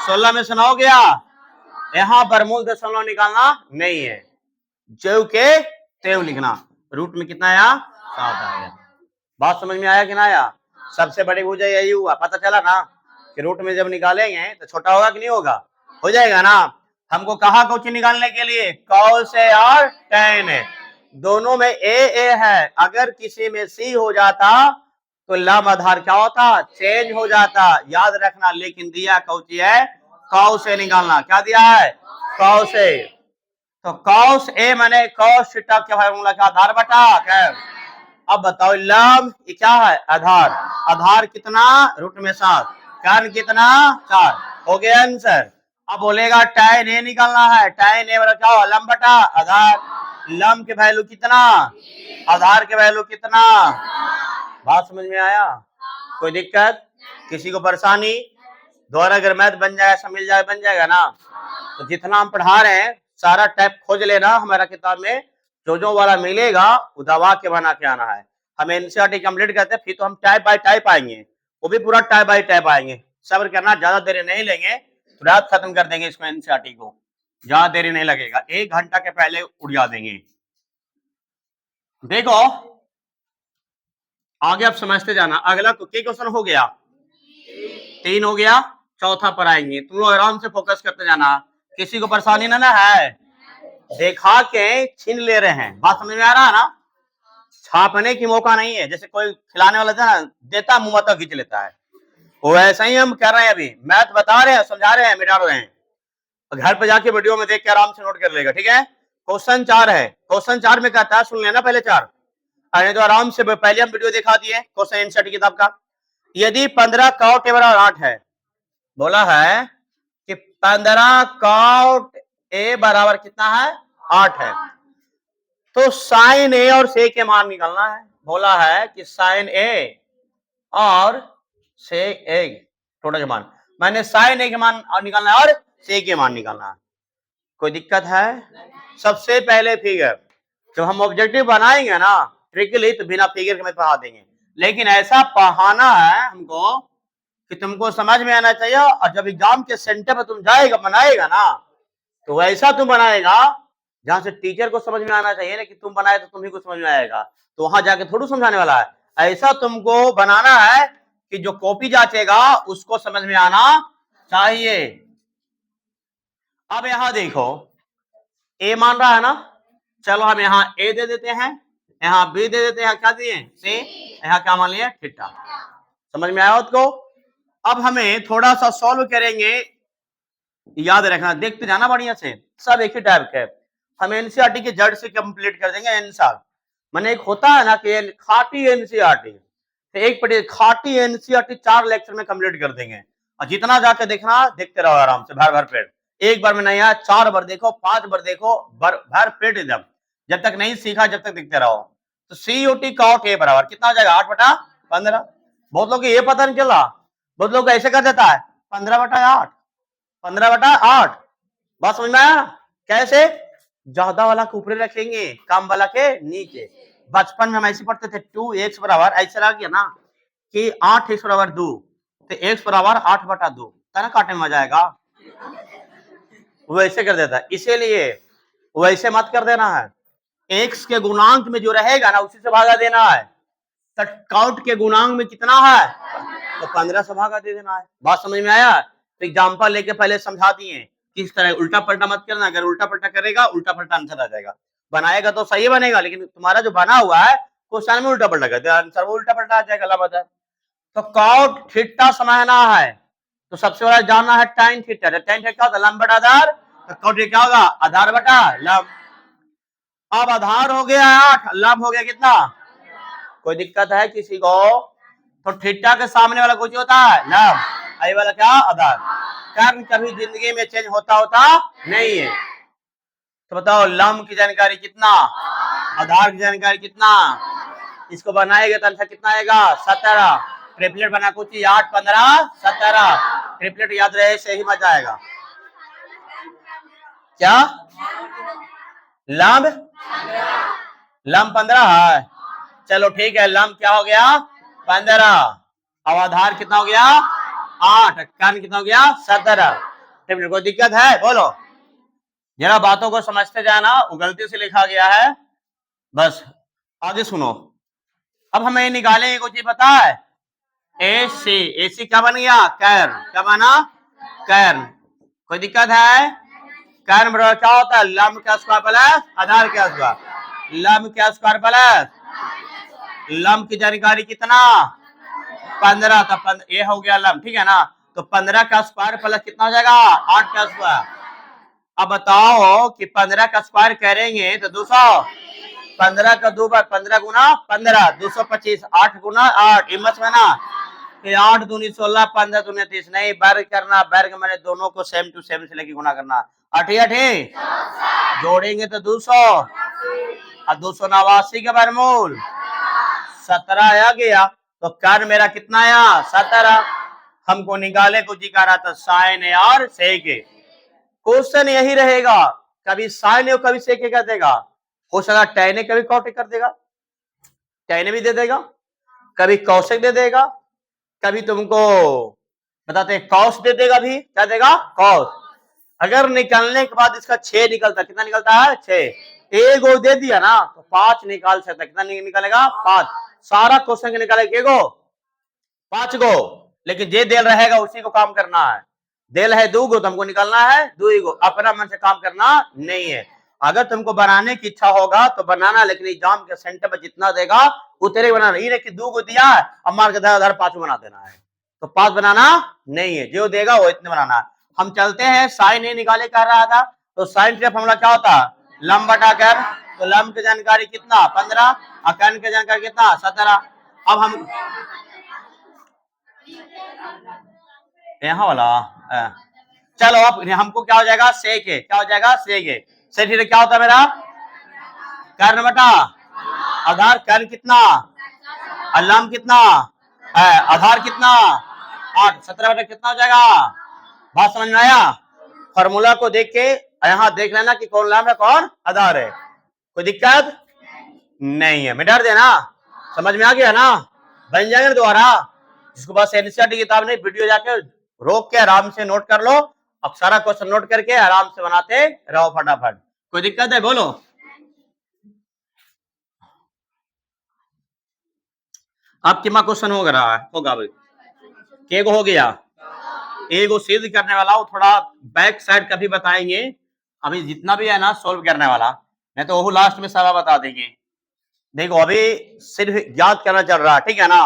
16 में से 9 हो गया। यहां बरमूल दशमलव निकालना नहीं है, जो के तेव लिखना। रूट में कितना आया? 7 आया। बात समझ में आया कि ना आया? सबसे बड़ी भुजा यही हुआ, पता चला ना कि रूट में जब निकालेंगे तो छोटा होगा कि नहीं होगा? हो जाएगा ना। हमको कहा कोची निकालने के लिए? कॉस ए और tan है, दोनों में ए है। अगर किसी में सी हो जाता तो लम आधार क्या होता? चेंज हो जाता, याद रखना। लेकिन दिया कौची है? कॉस ए निकालना। क्या दिया है? Cos A. तो कॉस ए माने कॉस थीटा के फार्मूला का आधार बटा क्या? अब बताओ लंब ये क्या है? आधार। आधार कितना? रूट में 7। कर्ण कितना? 4। हो गया आंसर। अब बोलेगा tan ए निकालना है। tan ए बराबर क्या हो? लंब बटा आधार। लंब के वैल्यू कितना? आधार के वैल्यू कितना? बात समझ में आया? कोई दिक्कत? किसी को परेशानी? दोबारा अगर मैथ बन जाए, ऐसा मिल जाए, बन जाएगा ना। तो जितना हम पढ़ा रहे हैं सारा टाइप खोज लेना हमारा किताब में, जो वाला मिलेगा वो दबा के बना के आना है। हम एनसीईआरटी कंप्लीट करते हैं, फिर तो हम टाइप बाय टाइप आएंगे, वो भी पूरा टाइप बाय टाइप आएंगे। सब्र करना, ज्यादा देरी नहीं लेंगे, रात खत्म कर देंगे इसको। एनसीईआरटी को ज्यादा देरी नहीं लगेगा, 1 घंटा के पहले उड़ा देंगे। देखो आगे आप समझते जाना। अगला क्वेश्चन हो गया, 3 हो गया, चौथा पर आएंगे। तुम लोग आराम से फोकस करते जाना, किसी को परेशानी ना है। देखा के छीन ले रहे हैं, बात समझ में आ रहा है ना? छापने की मौका नहीं है। जैसे कोई खिलाने वाला था ना, देता मुंह तक खींच लेता है, वो ऐसा ही हम कर रहे हैं। अभी मैथ बता रहे हैं, समझा रहे हैं, मिटा रहे हैं। घर पे जाके वीडियो में देख के आराम से नोट कर लेगा, ठीक है? क्वेश्चन 4 है। क्वेश्चन 4 में कहता है, सुन लेना पहले 4, अरे तो आराम से पहले हम वीडियो दिखा दिए क्वेश्चन एनसीईआरटी किताब का। यदि 15 कॉट ए बराबर 8 है, बोला है कि 15 कॉट ए बराबर कितना है? 8 है, तो साइन ए और से के मान निकालना है। बोला है कि साइन ए और से ए टोटल के मान, मैंने साइन ए के मान निकालना है और से के मान निकालना है। कोई दिक्कत है? सबसे पहले फिगर, जब हम ऑब्जेक्टिव बनाएंगे ना ट्रिकली, तो बिना फिगर के मैं पढ़ा देंगे। लेकिन ऐसा पढ़ाना है हमको कि तुमको समझ में आना चाहिए, और जब एग्जाम के सेंटर पर तुम जाएगा बनाएगा ना, तो वैसा तुम बनाएगा जहां से टीचर को समझ में आना चाहिए ना, कि तुम बनाए तो तुम्ही को समझ में आएगा, तो वहां जाके थोड़ी समझाने वाला है। ऐसा तुमको बनाना है कि जो कॉपी जांचेगा उसको समझ में आना चाहिए। अब यहां देखो, ए मान रहा है ना, चलो हम यहाँ ए दे देते हैं, यहाँ बी दे देते हैं, क्या दिए? से। यहाँ क्या मान लिया? थीटा। समझ में आया उसको? अब हमें थोड़ा सा सॉल्व करेंगे, याद रखना, देखते जाना बढ़िया से, सब एक ही टाइप के। हम एनसीईआरटी के जड़ से कंप्लीट कर देंगे एनसार। मैंने एक होता है ना कि खाटी एनसीईआरटी, तो एक पढ़िए खाटी एनसीईआरटी 4 लेक्चर में कंप्लीट कर देंगे। और जितना जाके देखना, देखते रहो आराम से, भर भर पेट। एक बार में नहीं आया, 4 बार देखो, 5 बार देखो, भर पेट एकदम, जब तक नहीं सीखा जब तक देखते रहो। तो COT कॉट ए बराबर कितना हो जाएगा? 8/15। बहुत लोग ये पता नहीं चला, बहुत लोग ऐसे कर देता है 15/8, 15/8। बात समझ में आया? कैसे? ज्यादा वाला के ऊपर रखेंगे, कम वाला के नीचे। बचपन में हम ऐसे पढ़ते थे 2x बराबर, ऐसे रह गया ना कि 8x बराबर 2, तो x बराबर 8/2, तना काटने में आ जाएगा। वो ऐसे कर देता है, इसीलिए वैसे मत कर देना है। x के गुणांक में जो रहेगा ना उसी से भागा देना है। तो काउट के गुणांक में कितना है? तो 15 से भागा दे देना है। बात समझ में आया? तो एग्जाम्पल लेके पहले समझा दिए किस तरह। उल्टा पलटा मत करना, अगर उल्टा पलटा करेगा उल्टा पलटा आंसर आ जाएगा। बनाएगा तो सही बनेगा, लेकिन तुम्हारा जो बना हुआ है क्वेश्चन में उल्टा पलटा कर दिया, आंसर वो उल्टा पलटा आ जाएगा। लंबा है तो कॉट थीटा समझना है, तो सबसे बड़ा जानना है tan थीटा। tan थीटा क्या होता है? लंब बटा आधार। तो कॉट क्या होगा? आधार बटा लंब। अब आधार हो गया 8, लंब हो गया कितना? कोई दिक्कत है किसी को? तो थीटा के सामने वाला कुछ होता है? लंब। आई वाला क्या? आधार। कर्ण कभी जिंदगी में चेंज होता नहीं है। तो बताओ लंब की जानकारी कितना, आधार की जानकारी कितना, इसको बनाएगा तो आंसर कितना आएगा? 17। ट्रिपलेट बना कुछ 8 15 17 ट्रिपलेट याद रहे से ही मजा आएगा। क्या लंब 15 है, चलो ठीक है, लंब क्या हो गया 15। अब आधार कितना हो गया 8, कर्ण कितना हो गया 17। ट्रिपलेट कोई दिक्कत है बोलो, जरा बातों को समझते जाना, वो गलती से लिखा गया है बस। आगे सुनो, अब हमें निकालेंगे कुछ पता है, ए सी क्या बन गया कर्ण, क्या बना कर्ण। कोई दिक्कत है, कर्ण बराबर क्या होता है लंब का स्क्वायर प्लस आधार का स्क्वायर, लंब का स्क्वायर प्लस लंब की जानकारी कितना 15, तो ये हो गया लंब, ठीक है ना। तो 15 का स्क्वायर प्लस कितना हो जाएगा 8 का स्क्वायर। अब बताओ कि 15 का स्क्वायर करेंगे तो 200, 15 का 2 बार 15 गुना 15 225, 8 गुना 8 हिम्मत में ना, फिर 8 दूनी 16 15 दूनी 30, नहीं वर्ग करना, वर्ग मैंने दोनों को सेम टू सेम से लेके गुना करना, 8 8 जोड़ेंगे तो 200 और 289 का वर्गमूल 17 आ गया। तो कर्ण मेरा कितना आया 17। हमको निकाले कुछ दिखा रहा था साइन ए और सेक ए। क्वेश्चन यही रहेगा, कभी साइन ए कभी सेक ए कर देगा, हो सकता टैन ए कभी कॉट कर देगा, टैन ए भी दे देगा, कभी कौशिक दे देगा, कभी तुमको बताते हैं कॉस दे देगा, भी क्या देगा कॉस। अगर निकलने के बाद इसका 6 निकलता, कितना निकलता है 6, एक गो दे दिया ना तो 5 निकाल सकता, कितना निकलेगा 5। सारा क्वेश्चन निकालेगा गो 5 गो, लेकिन जे देल रहेगा उसी को काम करना है। देल है 2 गो तो हमको निकालना है 2 गो, अपना मन से काम करना नहीं है। अगर तुमको बनाने की इच्छा होगा तो बनाना, लेकिन एग्जाम के सेंटर पर जितना देगा उतने बनाना, ये नहीं कि 2 गो दिया है अब मार के 5 बना देना है, तो 5 बनाना नहीं है, जो देगा वो इतने बनाना है। हम चलते हैं, साइन ए निकाले कर रहा था, तो साइन का फॉर्मूला क्या होता है लंब बटा कर्ण, तो लंब की जानकारी कितना 15 और कर्ण की जानकारी कितना 17। अब हम यहाँ वाला चलो, अब हमको क्या हो जाएगा सेक ए, क्या हो जाएगा सेक ए, सेक ए क्या होता है मेरा कर्ण बटा आधार, कर्ण कितना और लंब कितना आधार कितना 8, 17 बटा कितना हो जाएगा। बात समझ में आया। फॉर्मूला को देख के यहाँ देख लेना कि कौन लंब है कौन आधार है, कोई दिक्कत नहीं है, मैं डर देना, समझ में आ गया ना, बन जाएगा ना दोबारा। जिसको पास एनसीईआरटी किताब नहीं, वीडियो जाके रोक के आराम से नोट कर लो, अब सारा क्वेश्चन नोट करके आराम से बनाते रहो फटाफट। कोई दिक्कत है बोलो। अब कितना क्वेश्चन हो रहा है होगा भाई, के हो गया एगो सिद्ध करने वाला, वो थोड़ा बैक साइड का भी बताएंगे, अभी जितना भी है ना सोल्व करने वाला, मैं तो वो लास्ट में सारा बता देंगे। देखो अभी सिर्फ याद करना चल रहा है, ठीक है ना,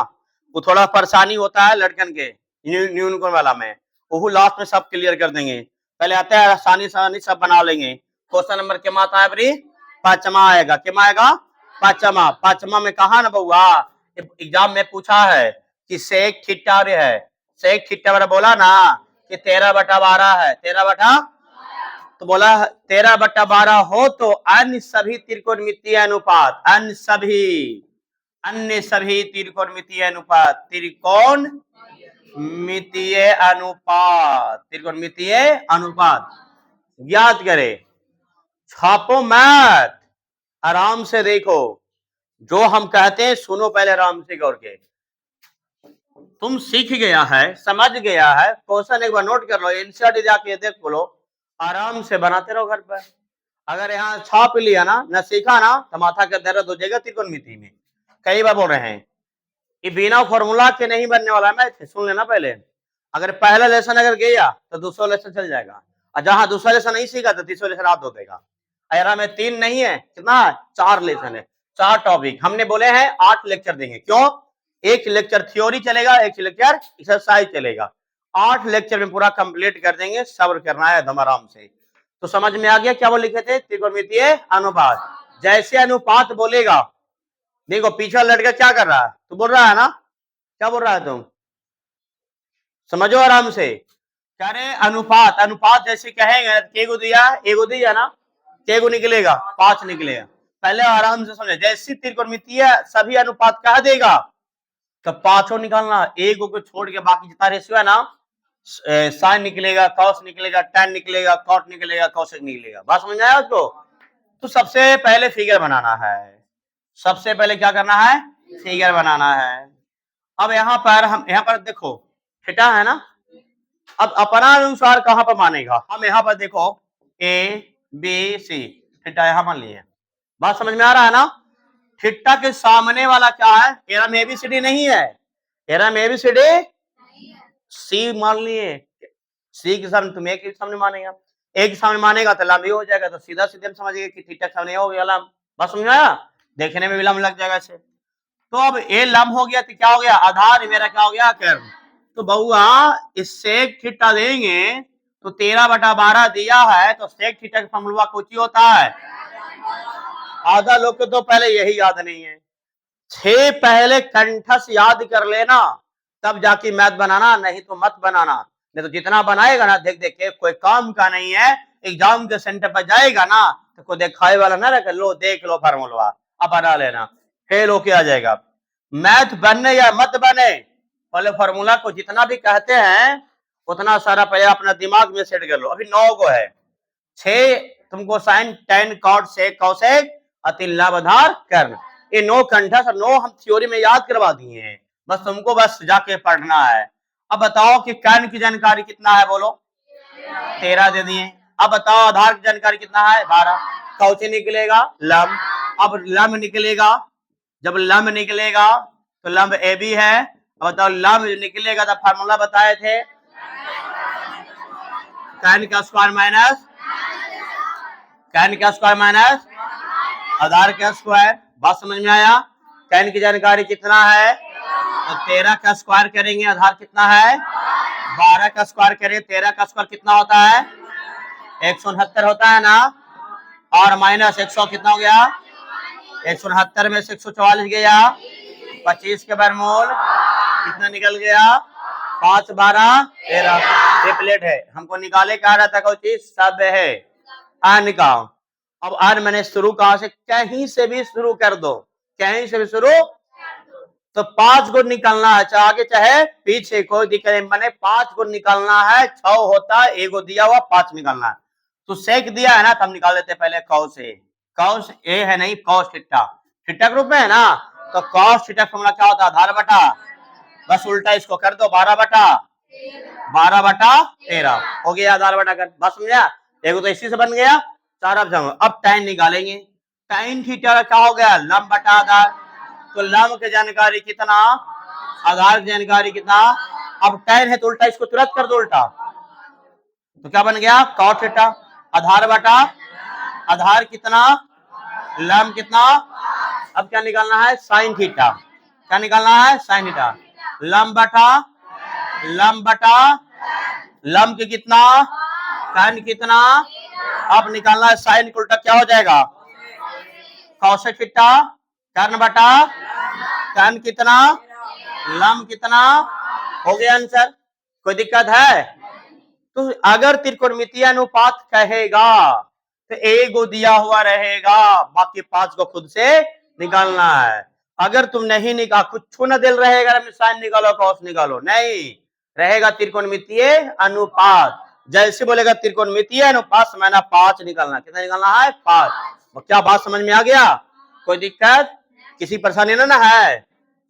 वो थोड़ा परेशानी होता है लड़कन के न्यूनकोण वाला में, वो लास्ट में सब क्लियर कर देंगे। पहले आता है आसानी आसानी सब बना लेंगे। क्वेश्चन नंबर क्या आता है भाई 5वां आएगा, क्या आएगा 5वां। 5वां में कहा ना बउआ एग्जाम में पूछा है कि सेक थीटा है, सेक थीटा वाला बोला ना कि 13/12 है, 13 तो बोला 13/12 हो तो अन्य सभी त्रिकोणमितीय अनुपात, अन्य सभी त्रिकोणमितीय अनुपात, त्रिकोणमितीय अनुपात याद करे, छापो मत, आराम से देखो, जो हम कहते हैं सुनो पहले आराम से गौर के। तुम सीख गया है समझ गया है, क्वेश्चन एक बार नोट कर लो, एनसीईआरटी जाके देख बोलो, आराम से बनाते रहो घर पर। अगर यहाँ छाप लिया ना न सीखा ना तो माथा का दर्द हो जाएगा त्रिकोणमिति में। कई बार बोल रहे हैं कि बिना फॉर्मूला के नहीं बनने वाला मैथ, सुन लेना पहले। अगर पहला लेसन अगर गया तो दूसरा लेसन चल जाएगा, और जहां दूसरा लेसन नहीं सीखा तो तीसरा लेसन आप दो देगा। अगर में 3 नहीं है, कितना 4 लेसन है, 4 टॉपिक हमने बोले हैं, 8 लेक्चर देंगे। क्यों, एक लेक्चर थ्योरी चलेगा, एक लेक्चर एक्सरसाइज चलेगा, 8 लेक्चर में पूरा कंप्लीट कर देंगे। सब्र करना है एकदम आराम से। तो समझ में आ गया क्या वो लिखे थे त्रिकोणमितीय अनुपात। जैसे अनुपात बोलेगा, देखो पीछे लड़का क्या कर रहा है, तू बोल रहा है ना, क्या बोल रहा है तुम, समझो आराम से। कह रहे अनुपात, अनुपात जैसे कहेंगे केगो दिया एगो दिया ना, केगो निकलेगा 5 निकलेगा। पहले आराम से समझे, जैसे त्रिकोणमितीय सभी अनुपात कह देगा, तो पांचों निकालना, एक को छोड़ के बाकी जितना रेशियो है ना, साइन निकलेगा, कॉस निकलेगा, tan निकलेगा, कॉट निकलेगा, कोसेक निकलेगा। बात समझ आया आपको? तो सबसे पहले फिगर बनाना है, सबसे पहले क्या करना है, फिगर बनाना है। अब यहाँ पर देखो थीटा है ना, अब अपना अनुसार कहां पर मानेगा, हम यहाँ पर देखो ए बी सी, थीटा यहाँ मान लिए। बात समझ में आ रहा है ना? थीटा के सामने वाला क्या है, एरम एबीसीडी नहीं है, एरम एबीसीडी सी मान लिए। सी के सामने तुम ए के सामने मानेगा, ए के सामने मानेगा तो लंब हो जाएगा, तो सीधा सीधे हम समझिए कि थीटा के सामने हो गया लंब। बात समझ में आया? देखने में भी लंब लग जाएगा ऐसे। तो अब ए लंब हो गया तो क्या हो गया, आधार मेरा क्या हो गया, कर्म। तो बहुआ इस सेक थीटा देंगे तो 13/12 दिया है, तो सेक थीटा का फॉर्मूला कुछ ही होता है, आधा लोग को तो पहले यही याद नहीं है। 6 पहले कंठस्थ याद कर लेना, तब जाके मैथ बनाना, नहीं तो मत बनाना। नहीं तो जितना बनाएगा ना देख देख के कोई काम का नहीं है, एग्जाम के सेंटर पर जाएगा ना तो कोई दिखाए वाला ना रख लो, देख लो फार्मूला, अब बना लेना, फेल होके आ जाएगा। मैथ बनने या मत बने, पहले फार्मूला को जितना भी कहते हैं उतना सारा पहले अपना दिमाग में सेट कर लो। अभी 9 को है, 6 तुमको sign, tan, cot, sec, cosec, अति लाभ आधार कर्ण, ये 9 कंठस्थ, 9 हम थ्योरी में याद करवा दिए हैं, बस तुमको बस जाके पढ़ना है। अब बताओ कि कर्ण की जानकारी कितना है, बोलो 13 दे दिए। अब बताओ आधार की जानकारी कितना है, 12। कौचे निकलेगा, लंब। अब लंब निकलेगा, जब लंब निकलेगा तो लंब ए बी है। अब बताओ लंब निकलेगा तो फार्मूला बताए थे, tan का स्क्वायर माइनस, tan का स्क्वायर माइनस आधार का स्क्वायर। बात समझ में आया? tan की जानकारी कितना है, तो 13 का स्क्वायर करेंगे, आधार कितना है 12 का स्क्वायर करें, 13 का स्क्वायर कितना होता है 169 होता है ना, और माइनस 100 कितना हो गया, 169 में से 144 गया, 25 के बरमूल कितना निकल गया, 5 12 13, ट्रिपलेट है। हमको निकाले कहा रहा था कोई चीज, सब है अन का। अब अन मैंने शुरू कहां से, कहीं से भी शुरू कर दो, कहीं से भी शुरू, तो 5 को निकालना है, चाहे आगे चाहे पीछे, कोई दिक्कत नहीं, मैंने 5 को निकालना है, 6 होता है, एगो दिया हुआ 5 निकालना है। तो सेक दिया है ना, तो हम निकाल लेते हैं पहले कॉस ए, कॉस ए है नहीं कॉस थीटा, थीटा के रूप में है ना, तो कॉस थीटा फॉर्मूला क्या होता है, आधार बटा, बस उल्टा इसको कर दो, 12/13 हो गया, आधार बटा कर। बस समझा? एगो तो इसी से बन गया, सारा अब tan निकालेंगे, tan थीटा क्या हो गया, लंब बटा आधार, तो लंब की जानकारी कितना, आधार की जानकारी कितना। अब tan है तो उल्टा इसको तुरंत कर दो उल्टा, तो क्या बन गया, cot थीटा, आधार बटा आधार कितना, लंब कितना। अब क्या निकालना है, साइन थीटा, क्या निकालना है, साइन थीटा, लंब बटा लंब के कितना, tan कितना। अब निकालना है साइन उल्टा, क्या हो जाएगा, कौशिक थीटा, कर्ण बटा tan कितना, लंब कितना, हो गया आंसर। कोई दिक्कत है? तो अगर त्रिकोणमितीय अनुपात कहेगा तो एगो दिया हुआ रहेगा, बाकी 5 को खुद से निकालना है। अगर तुम नहीं निकाल, कुछ न दिल रहेगा, साइन निकालो कॉस निकालो, नहीं रहेगा त्रिकोणमितीय अनुपात। जैसे बोलेगा त्रिकोणमितीय अनुपात मैंने 5 निकालना, कितना निकालना है, 5। क्या बात समझ में आ गया? कोई दिक्कत, किसी परेशानी ना है?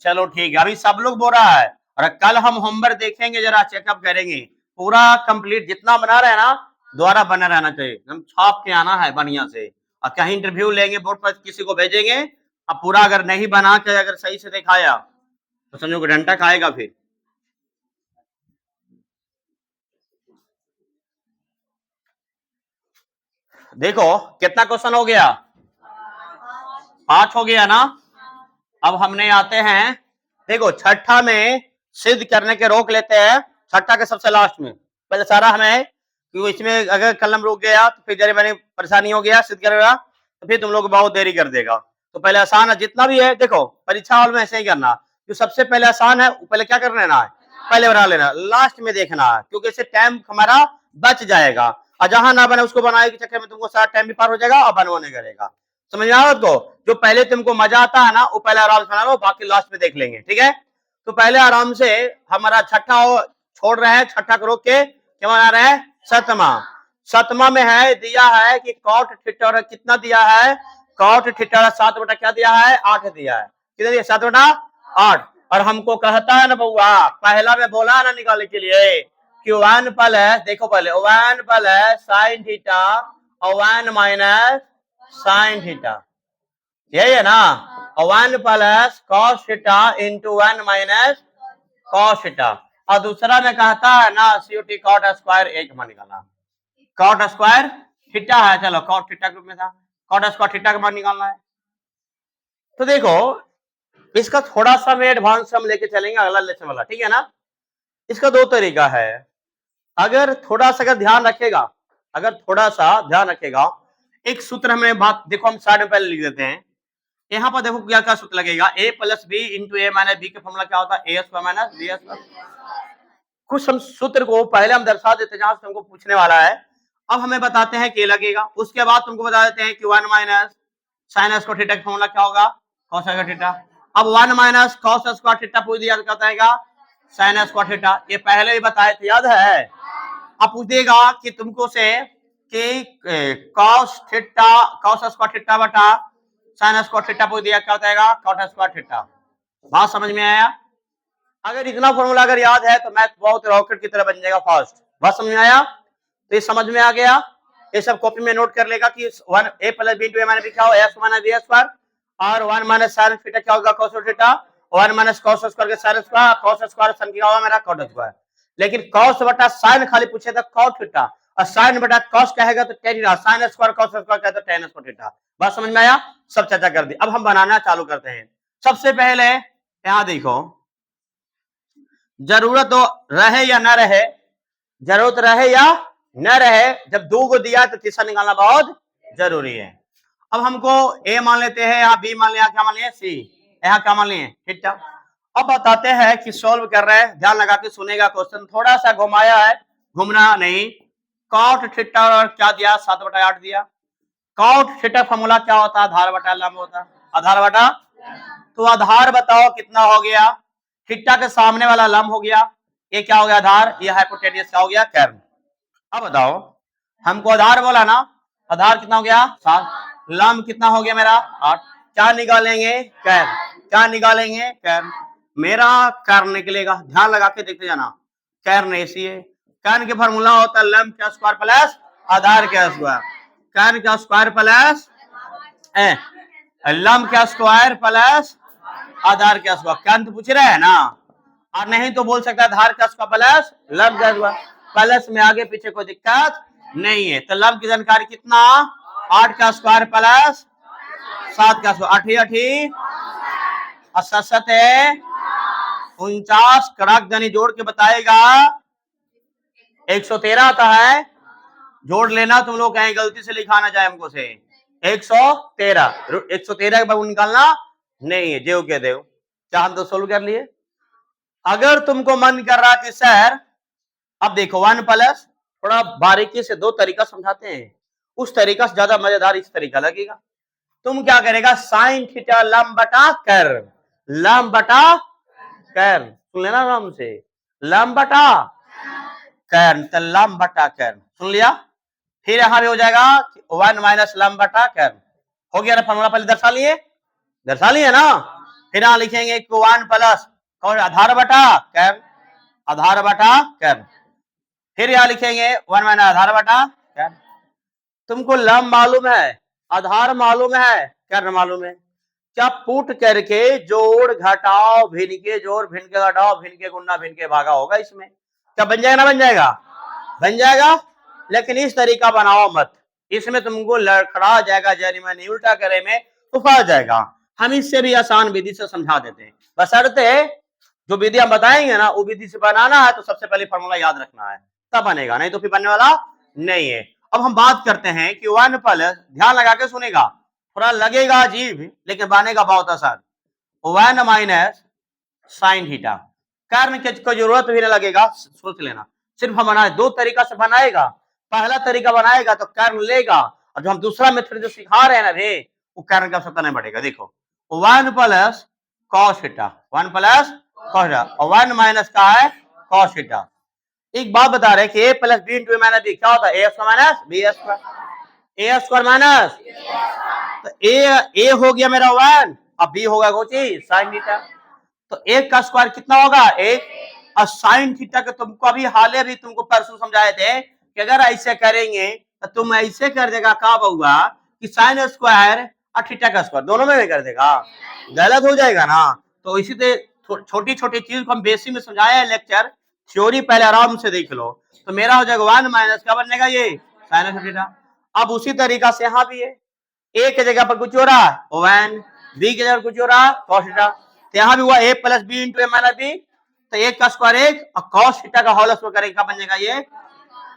चलो ठीक है, अभी सब लोग बोल रहा है, और कल हम होमवर्क देखेंगे, जरा चेकअप करेंगे पूरा कंप्लीट, जितना बना रहे हैं ना द्वारा बना रहना चाहिए, हम छाप के आना है बढ़िया से। और कहीं इंटरव्यू लेंगे बोर्ड पर किसी को भेजेंगे, अब पूरा अगर नहीं बना के अगर सही से दिखाया तो समझो कि डंडा खाएगा फिर। देखो कितना क्वेश्चन हो गया, 5 हो गया ना। अब हमने आते हैं, देखो छठा में सिद्ध करने के रोक लेते हैं, छठा के सबसे लास्ट में, पहले सारा हमें, क्योंकि इसमें अगर कलम रुक गया तो फिर जरा मैंने परेशानी हो गया सिद्ध करेगा, तो फिर तुम लोग बहुत देरी कर देगा। तो पहले आसान है जितना भी है, देखो परीक्षा हॉल में ऐसे ही करना, जो सबसे पहले आसान है पहले क्या कर लेना है, पहले बना लेना, लास्ट में देखना है, क्योंकि इससे टाइम हमारा बच जाएगा, और जहां ना बने उसको बनाने के चक्कर में तुमको सारा टाइम भी पार हो जाएगा और बनवाने करेगा। समझ में आ रहा है? तो जो पहले तुमको मजा आता है ना वो पहले आराम से बना लो, बाकी लास्ट में देख लेंगे, ठीक है। तो पहले आराम से हमारा छठा छोड़ रहे हैं, छठा को रोक के क्या बना रहे हैं, सतमा। सतमा में है दिया है कि कॉट थीटा कितना दिया है, कॉट थीटा 7 बटा क्या दिया है, 8 दिया है। कितना दिया, 7 बटा 8। और हमको कहता है ना बउआ, पहला में बोला ना निकालने के लिए कि 1 प्लस, देखो पहले 1 प्लस साइन थीटा और 1 माइनस साइन थीटा, यही है ना। और 1 plus cos theta into 1 minus cos theta. और दूसरा में कहता है ना सीओटी कॉट स्क्वायर एक मान निकालना, कॉट स्क्वायर थीटा है, चलो कॉट थीटा ग्रुप में था, कॉट स्क्वायर थीटा का मान निकालना है। तो देखो इसका थोड़ा सा में एडवांस हम लेके चलेंगे अगला लेसन वाला, ठीक है ना। इसका 2 तरीका है, अगर थोड़ा सा ध्यान रखेगा, अगर थोड़ा सा ध्यान रखेगा, एक सूत्र हमें बात देखो, हम साइड में पहले लिख देते हैं। यहाँ पर देखो क्या क्या सूत्र लगेगा, a plus B into A minus B का फॉर्मूला क्या होता है, A square minus B square. कुछ हम सूत्र को पहले हम दर्शा देते हैं जहां से तुमको पूछने वाला है, अब हमें बताते हैं कि लगेगा। उसके बाद तुमको बता देते हैं कि 1 माइनस साइन स्क्वायर थीटा का फॉर्मूला क्या होगा, कॉस स्क्वायर थीटा। अब 1 माइनस कॉस स्क्वायर थीटा पूछ दिया तो क्या आएगा, साइन स्क्वायर थीटा। ये पहले ही बताए थे, याद है। अब पूछ देगा कि तुमको से कि cos theta, cos square theta बटा साइन स्क्वायर थीटा पूछ दिया, क्या हो जाएगा, कॉट स्क्वायर थीटा। बात समझ में आया। अगर इतना फॉर्मूला अगर याद है तो मैथ बहुत रॉकेट की तरह बन जाएगा फास्ट। बात समझ में आया, तो ये समझ में आ गया। ये सब कॉपी में नोट कर लेगा कि 1 a plus B into A minus B क्या हो, s माइनस बी स्क्वायर, और 1 माइनस साइन थीटा क्या होगा, cos theta, 1 minus cos square के sine square, cos square sine क्या होगा मेरा, कॉट स्क्वायर। लेकिन कॉस बटा साइन खाली पूछे था कॉट थीटा, और साइन बटा कॉस कहेगा तो tan theta, sine square cos square कहेगा तो टेन स्क्वायर थीटा। बात समझ में आया, सब चर्चा कर दी। अब हम बनाना चालू करते हैं। सबसे पहले यहां देखो, जरूरत तो रहे या ना रहे, जरूरत रहे या न रहे, जब 2 को दिया तो तीसरा निकालना बहुत जरूरी है। अब हमको ए मान लेते हैं, यहाँ बी मान लिया, क्या मान लिया, सी, यहाँ क्या मान लिए, थीटा। अब बताते हैं कि सॉल्व कर रहे हैं, ध्यान लगा के सुनेगा क्वेश्चन, थोड़ा सा घुमाया है, घूमना नहीं। कॉट थीटा और क्या दिया, 7 बटा 8 दिया। कॉट थीटा फॉर्मूला क्या होता है, आधार बटा लंब होता है, आधार बटा। तो आधार बताओ कितना हो गया, थीटा के सामने वाला लंब हो गया, ये क्या हो गया आधार, ये हाइपोटेन्यूस क्या हो गया, कर्व। अब बताओ हमको आधार बोला ना, आधार कितना हो गया 7, लंब कितना हो गया मेरा 8, क्या निकालेंगे, कर्व, क्या निकालेंगे, कर्व। मेरा कर्व निकलेगा, ध्यान लगा के देखते जाना, कर्व ऐसी है, कर्व के फॉर्मूला होता है लंब का स्क्वायर प्लस आधार का स्क्वायर, कर्व का स्क्वायर प्लस लंब का स्क्वायर प्लस आधार का स्क्वायर। कर्व तो पूछ रहे हैं ना, और नहीं तो बोल सकता है आधार का स्क्वायर प्लस लंब का स्क्वायर, प्लस में आगे पीछे कोई दिक्कत नहीं है। तो लंब की जानकारी कितना, 8 का स्क्वायर प्लस 7 का स्क्वायर, 8 8 और 7 है 49, कड़क यानी जोड़ के बताएगा 113 आता है, जोड़ लेना, तुम लोग कहीं गलती से लिखा ना जाए हमको से 113, 113 के बाद निकालना नहीं है, देव के देव। क्या हम तो सोल्व कर लिए। अगर तुमको मन कर रहा कि सर अब देखो 1 प्लस, थोड़ा बारीकी से 2 तरीका समझाते हैं, उस तरीका से ज्यादा मजेदार इस तरीका लगेगा। तुम क्या करेगा, साइन थीटा लंब बटा कर्व, लंब बटा कर्व, सुन लेना आराम से, लंब बटा कर्व, तो लंब बटा कर्व, सुन लिया। फिर यहां भी हो जाएगा 1 माइनस लंब बटा कर्व, हो गया ना फॉर्मूला, पहले दर्शा लिए ना। फिर यहां लिखेंगे 1 प्लस और आधार बटा कर्व, आधार बटा कर्व, फिर यहां लिखेंगे 1 माइनस आधार बटा कर्व। तुमको लंब मालूम है, आधार मालूम है, कर्व मालूम है, क्या पुट करके जोड़ घटाओ भिन्न के जोड़, भिन्न के घटाओ, भिन्न के गुणा, भिन्न के भागा होगा, इसमें क्या बन जाएगा, ना बन जाएगा, बन जाएगा। लेकिन इस तरीका बनाओ मत, इसमें तुमको लड़खड़ा जाएगा, जरी मैंने उल्टा करे में तो फंस जाएगा। हम इससे भी आसान विधि से समझा देते हैं, बशर्ते जो विधि हम बताएंगे ना वो विधि से बनाना है तो सबसे पहले फॉर्मूला याद रखना है, तब बनेगा, नहीं तो फिर बनने वाला नहीं है। अब हम बात करते हैं कि 1 प्लस, ध्यान लगा के सुनेगा, थोड़ा लगेगा अजीब लेकिन बनेगा बहुत आसान, 1 माइनस साइन थीटा, कर्व की कोई जरूरत भी नहीं लगेगा, सोच लेना, सिर्फ हम बनाए 2 तरीका से बनाएगा। पहला तरीका बनाएगा तो कर्व लेगा, और जो हम दूसरा मेथड जो सिखा रहे हैं ना रे, वो कर्व का आवश्यकता नहीं बढ़ेगा। देखो 1 plus cos theta, 1 plus cos theta, और 1 माइनस का है cos थीटा। एक बात बता रहे कि a plus B into A minus B क्या होता है, A square minus B square, A square minus, तो ए हो गया मेरा 1 अब बी होगा कुछ साइन थीटा, तो एक का स्क्वायर कितना होगा एक, और साइन थीटा के तुमको अभी हाले भी तुमको परसों समझाए थे कि अगर ऐसे करेंगे तो तुम ऐसे कर देगा का होगा कि साइन स्क्वायर और थीटा का स्क्वायर दोनों में भी कर देगा, गलत हो जाएगा ना। तो इसी तरह छोटी छोटी चीज को हम बेसिक में समझाया है लेक्चर, थ्योरी पहले आराम से देख लो। तो मेरा हो जाएगा 1 माइनस क्या बनेगा ये साइन थीटा। अब उसी तरीका से यहाँ भी है, ए की जगह पर कुछ हो रहा है 1, बी की जगह कुछ हो रहा है cos थीटा, तो यहाँ भी हुआ a plus B into A minus b, तो एक का स्क्वायर एक और cos थीटा का होल स्क्वायर करेगा बनेगा ये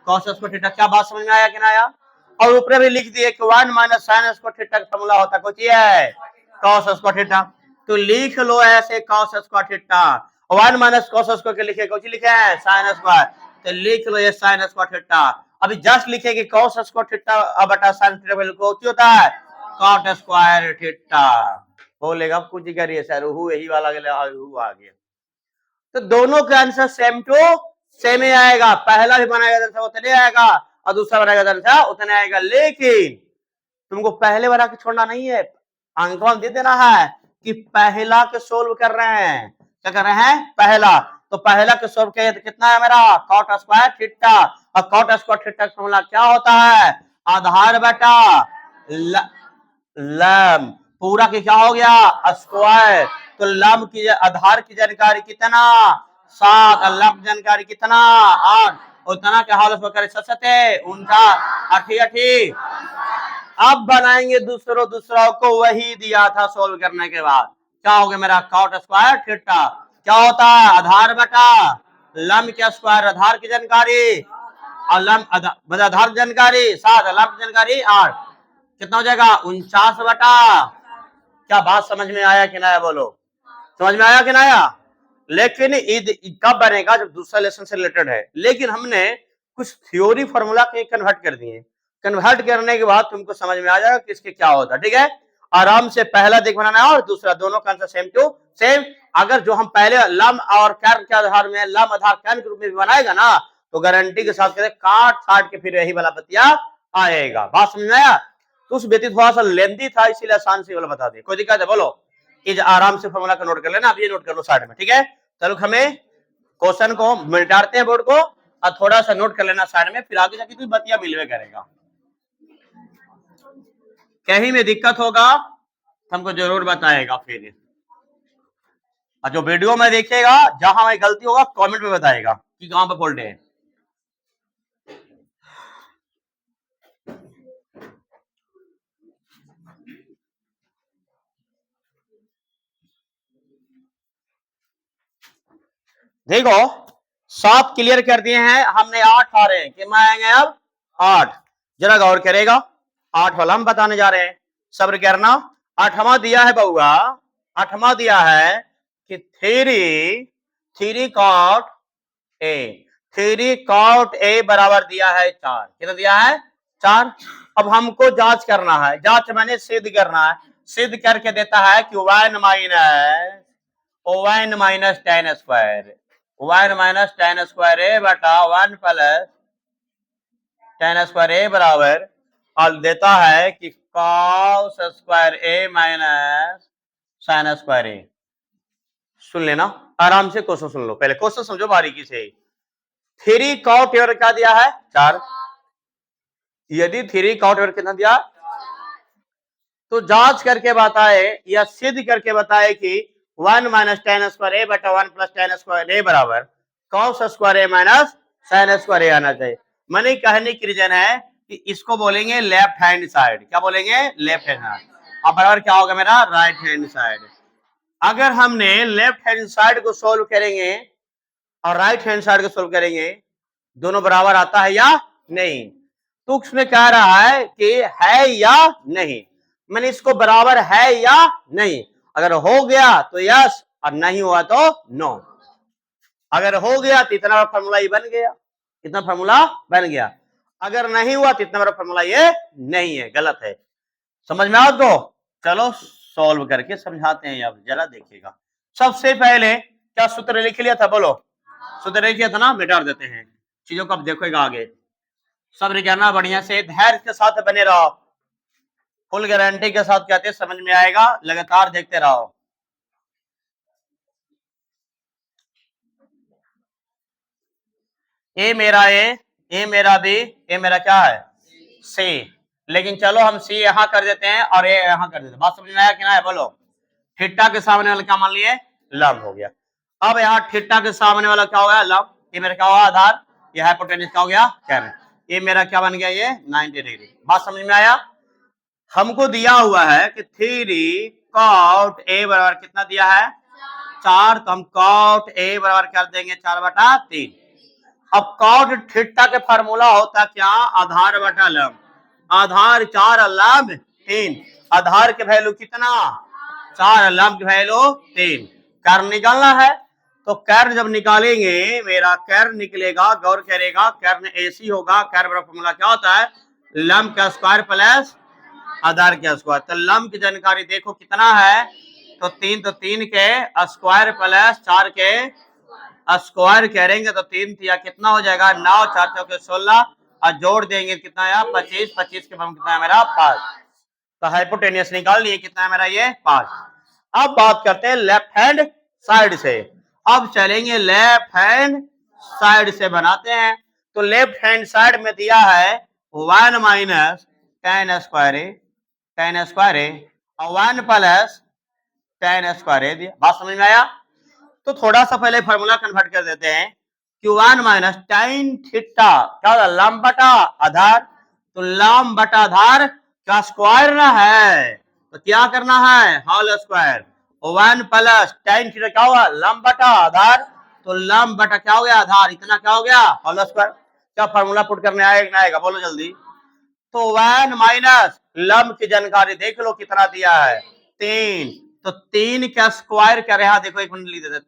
cos स्क्वायर थीटा। क्या बात समझ में आया कि ना आया? और ऊपर भी लिख दिए कि 1 माइनस साइन स्क्वायर थीटा का फॉर्मूला होता कुछ ये है cos स्क्वायर थीटा, तो लिख लो ऐसे cos square theta, 1 minus cos square के लिखे कुछ लिखे हैं साइन स्क्वायर, तो लिख लो ये साइन स्क्वायर थीटा। अभी जस्ट लिखेगी cos स्क्वायर थीटा बटा साइन थीटा को होता है cot स्क्वायर थीटा, बोलेगा कुछ ही करिए सर यही वाला आ गया, तो दोनों का आंसर सेम टू सेम ही आएगा, पहला भी बनाएगा आंसर उतने आएगा और दूसरा बनाएगा आंसर उतने आएगा, लेकिन तुमको पहले वाला के छोड़ना नहीं है, अंक दे देना है कि पहला के सोल्व कर रहे हैं, क्या कर रहे हैं पहला, तो पहला के सोल्व किया तो कितना है मेरा cot स्क्वायर थीटा, और cot स्क्वायर थीटा का फॉर्मूला क्या होता है आधार बटा लम, पूरा की क्या हो गया स्क्वायर, तो लम की आधार की जानकारी कितना 7 और लम जानकारी कितना 8, उतना के हाल कर सकते 49 88। अब बनाएंगे दूसरों को वही दिया था सोल्व करने के बाद, क्या हो गया मेरा cot स्क्वायर थीटा क्या होता है आधार बटा लम के स्क्वायर, आधार की जानकारी और लम आधार जानकारी 7 लम की जानकारी 8, कितना हो जाएगा 49 बटा, क्या बात समझ में आया कि ना बोलो, समझ में आया कि ना आया? लेकिन कब बनेगा जब दूसरा लेसन से रिलेटेड है, लेकिन हमने कुछ थ्योरी फार्मूला के कन्वर्ट कर दिए, कन्वर्ट करने के बाद तुमको समझ में आ जाएगा किसके क्या होता है, ठीक है। आराम से पहला देख बनाना और दूसरा दोनों का आंसर सेम टू सेम। अगर जो हम पहले लम और कैर के आधार में लम आधार कैन के रूप में भी बनाएगा ना तो गारंटी के साथ काट छाट के फिर यही वाला बतिया आएगा, बात समझ में आया? तो उस व्यतीत थोड़ा सा लेंदी था इसीलिए आसान से वाला बता दिया, कोई दिक्कत है बोलो, इज आराम से फॉर्मूला का नोट कर लेना, अब ये नोट कर लो साइड में, ठीक है। चलो हमें क्वेश्चन को मिटाते हैं बोर्ड को और थोड़ा सा नोट कर लेना साइड में, फिर आगे जाके कोई बतिया मिलवे करेगा, कहीं में दिक्कत होगा हमको जरूर बताएगा फिर, और जो वीडियो में देखेगा जहां में गलती होगा कमेंट में बताएगा कि कहां पे फॉल्ट है। देखो 7 क्लियर कर दिए हैं हमने, 8 आ रहे हैं, कितना आएंगे अब 8, जरा गौर करेगा 8 वाला हम बताने जा रहे हैं, सब्र करना। 8वां दिया है बउआ, 8वां दिया है कि 3 cot a, 3 cot a बराबर दिया है 4, कितना दिया है 4। अब हमको जांच करना है, जांच मैंने सिद्ध करना है, सिद्ध करके देता है कि 1 minus tan square, 1 minus tan square A बटा 1 प्लस tan स्क्वायर ए बराबर और देता है कि cos स्क्वायर ए माइनस sin स्क्वायर ए। सुन लेना आराम से, क्वेश्चन सुन लो, पहले क्वेश्चन समझो बारीकी से। 3 cot a क्या दिया है 4, यदि 3 cot a कितना दिया तो जांच करके बताए या सिद्ध करके बताए कि 1 माइनस tan स्क्वायर ए बटा 1 प्लस tan स्क्वायर ए बराबर cos स्क्वायर ए माइनस sin स्क्वायर ए आना चाहिए। मैंने कहने की रीजन है कि इसको बोलेंगे लेफ्ट हैंड साइड, क्या बोलेंगे लेफ्ट हैंड साइड, अब बराबर क्या होगा मेरा राइट हैंड साइड। अगर हमने लेफ्ट हैंड साइड को सोल्व करेंगे और राइट हैंड साइड को सोल्व करेंगे दोनों बराबर आता है या नहीं, तो उसमें कह रहा है कि है या नहीं, मैंने इसको बराबर है या नहीं, अगर हो गया तो यस और नहीं हुआ तो नो, अगर हो गया तो इतना बड़ा फॉर्मूला ये बन गया, इतना फॉर्मूला बन गया, अगर नहीं हुआ तो इतना बड़ा फॉर्मूला ये नहीं है, गलत है, समझ में आओ तो चलो सॉल्व करके समझाते हैं, अब जरा देखिएगा। सबसे पहले क्या सूत्र लिख लिया था? बोलो, सूत्र लिख लिया था ना, मिटा देते हैं चीजों को, अब देखोगा आगे। सब्र करना, बढ़िया से धैर्य के साथ बने रहो, फुल गारंटी के साथ कहते समझ में आएगा, लगातार देखते रहो। ए मेरा ए मेरा बी, ए मेरा क्या है? सी। लेकिन चलो हम सी यहां कर देते हैं और ए यहां कर देते हैं। बात समझ में आया कि ना है? बोलो, थीटा के सामने वाला क्या मान लिए? लंब हो गया। अब यहाँ थीटा के सामने वाला क्या हो गया? लंब। ये मेरा क्या हुआ? आधार। ये हाइपोटेन्यूज क्या हो गया? कैन। ये मेरा क्या बन गया? ये 90 डिग्री। बात समझ में आया? हमको दिया हुआ है कि 3 cot a बराबर कितना दिया है? 4। तो हम cot a बराबर कर देंगे 4/3। अब cot थीटा के फार्मूला होता क्या? आधार बटा लंब। आधार 4 लंब 3। आधार के वैल्यू कितना? 4, लंब की वैल्यू 3। कर्व निकालना है, तो कर्व जब निकालेंगे, मेरा कर्व निकलेगा, गौर करेगा, कर्व ऐसी होगा। कर्व का फॉर्मूला क्या होता है? लंब का स्क्वायर प्लस आधार के स्क्वायर। तो लंब की जानकारी देखो कितना है? तो 3, तो 3 के स्क्वायर प्लस 4 के स्क्वायर करेंगे तो 3 या कितना हो जाएगा? 9, 4 चौके 16 और जोड़ देंगे कितना है? 25। 25 के बाद कितना है मेरा? 5। तो हाइपोटेनियस निकाल लिए, कितना है मेरा? ये 5। अब बात करते हैं लेफ्ट हैंड साइड से। अब चलेंगे लेफ्ट हैंड साइड से बनाते हैं। तो लेफ्ट हैंड साइड में दिया है 1 माइनस tan स्क्वायर ए, tan स्क्वायर ए और 1 प्लस tan स्क्वायर ए दिया। बात समझ में आया? तो थोड़ा सा पहले फार्मूला कन्वर्ट कर देते हैं कि 1 माइनस tan थीटा क्या होगा? लंब बटा आधार। तो लंब बटा आधार का स्क्वायर ना है, तो क्या करना है? Whole square. 1 plus tan theta क्या होगा? लंब बटा आधार। तो लंब बटा क्या हो गया? आधार। इतना क्या हो गया? Whole square. क्या फार्मूला पुट करने आएगा कि नहीं आएगा? बोलो जल्दी। तो 1 माइनस लंब की जानकारी देख लो कितना दिया है? 3। तो 3 का स्क्वायर क्या रहा? देखो एक मिनट लिख देते।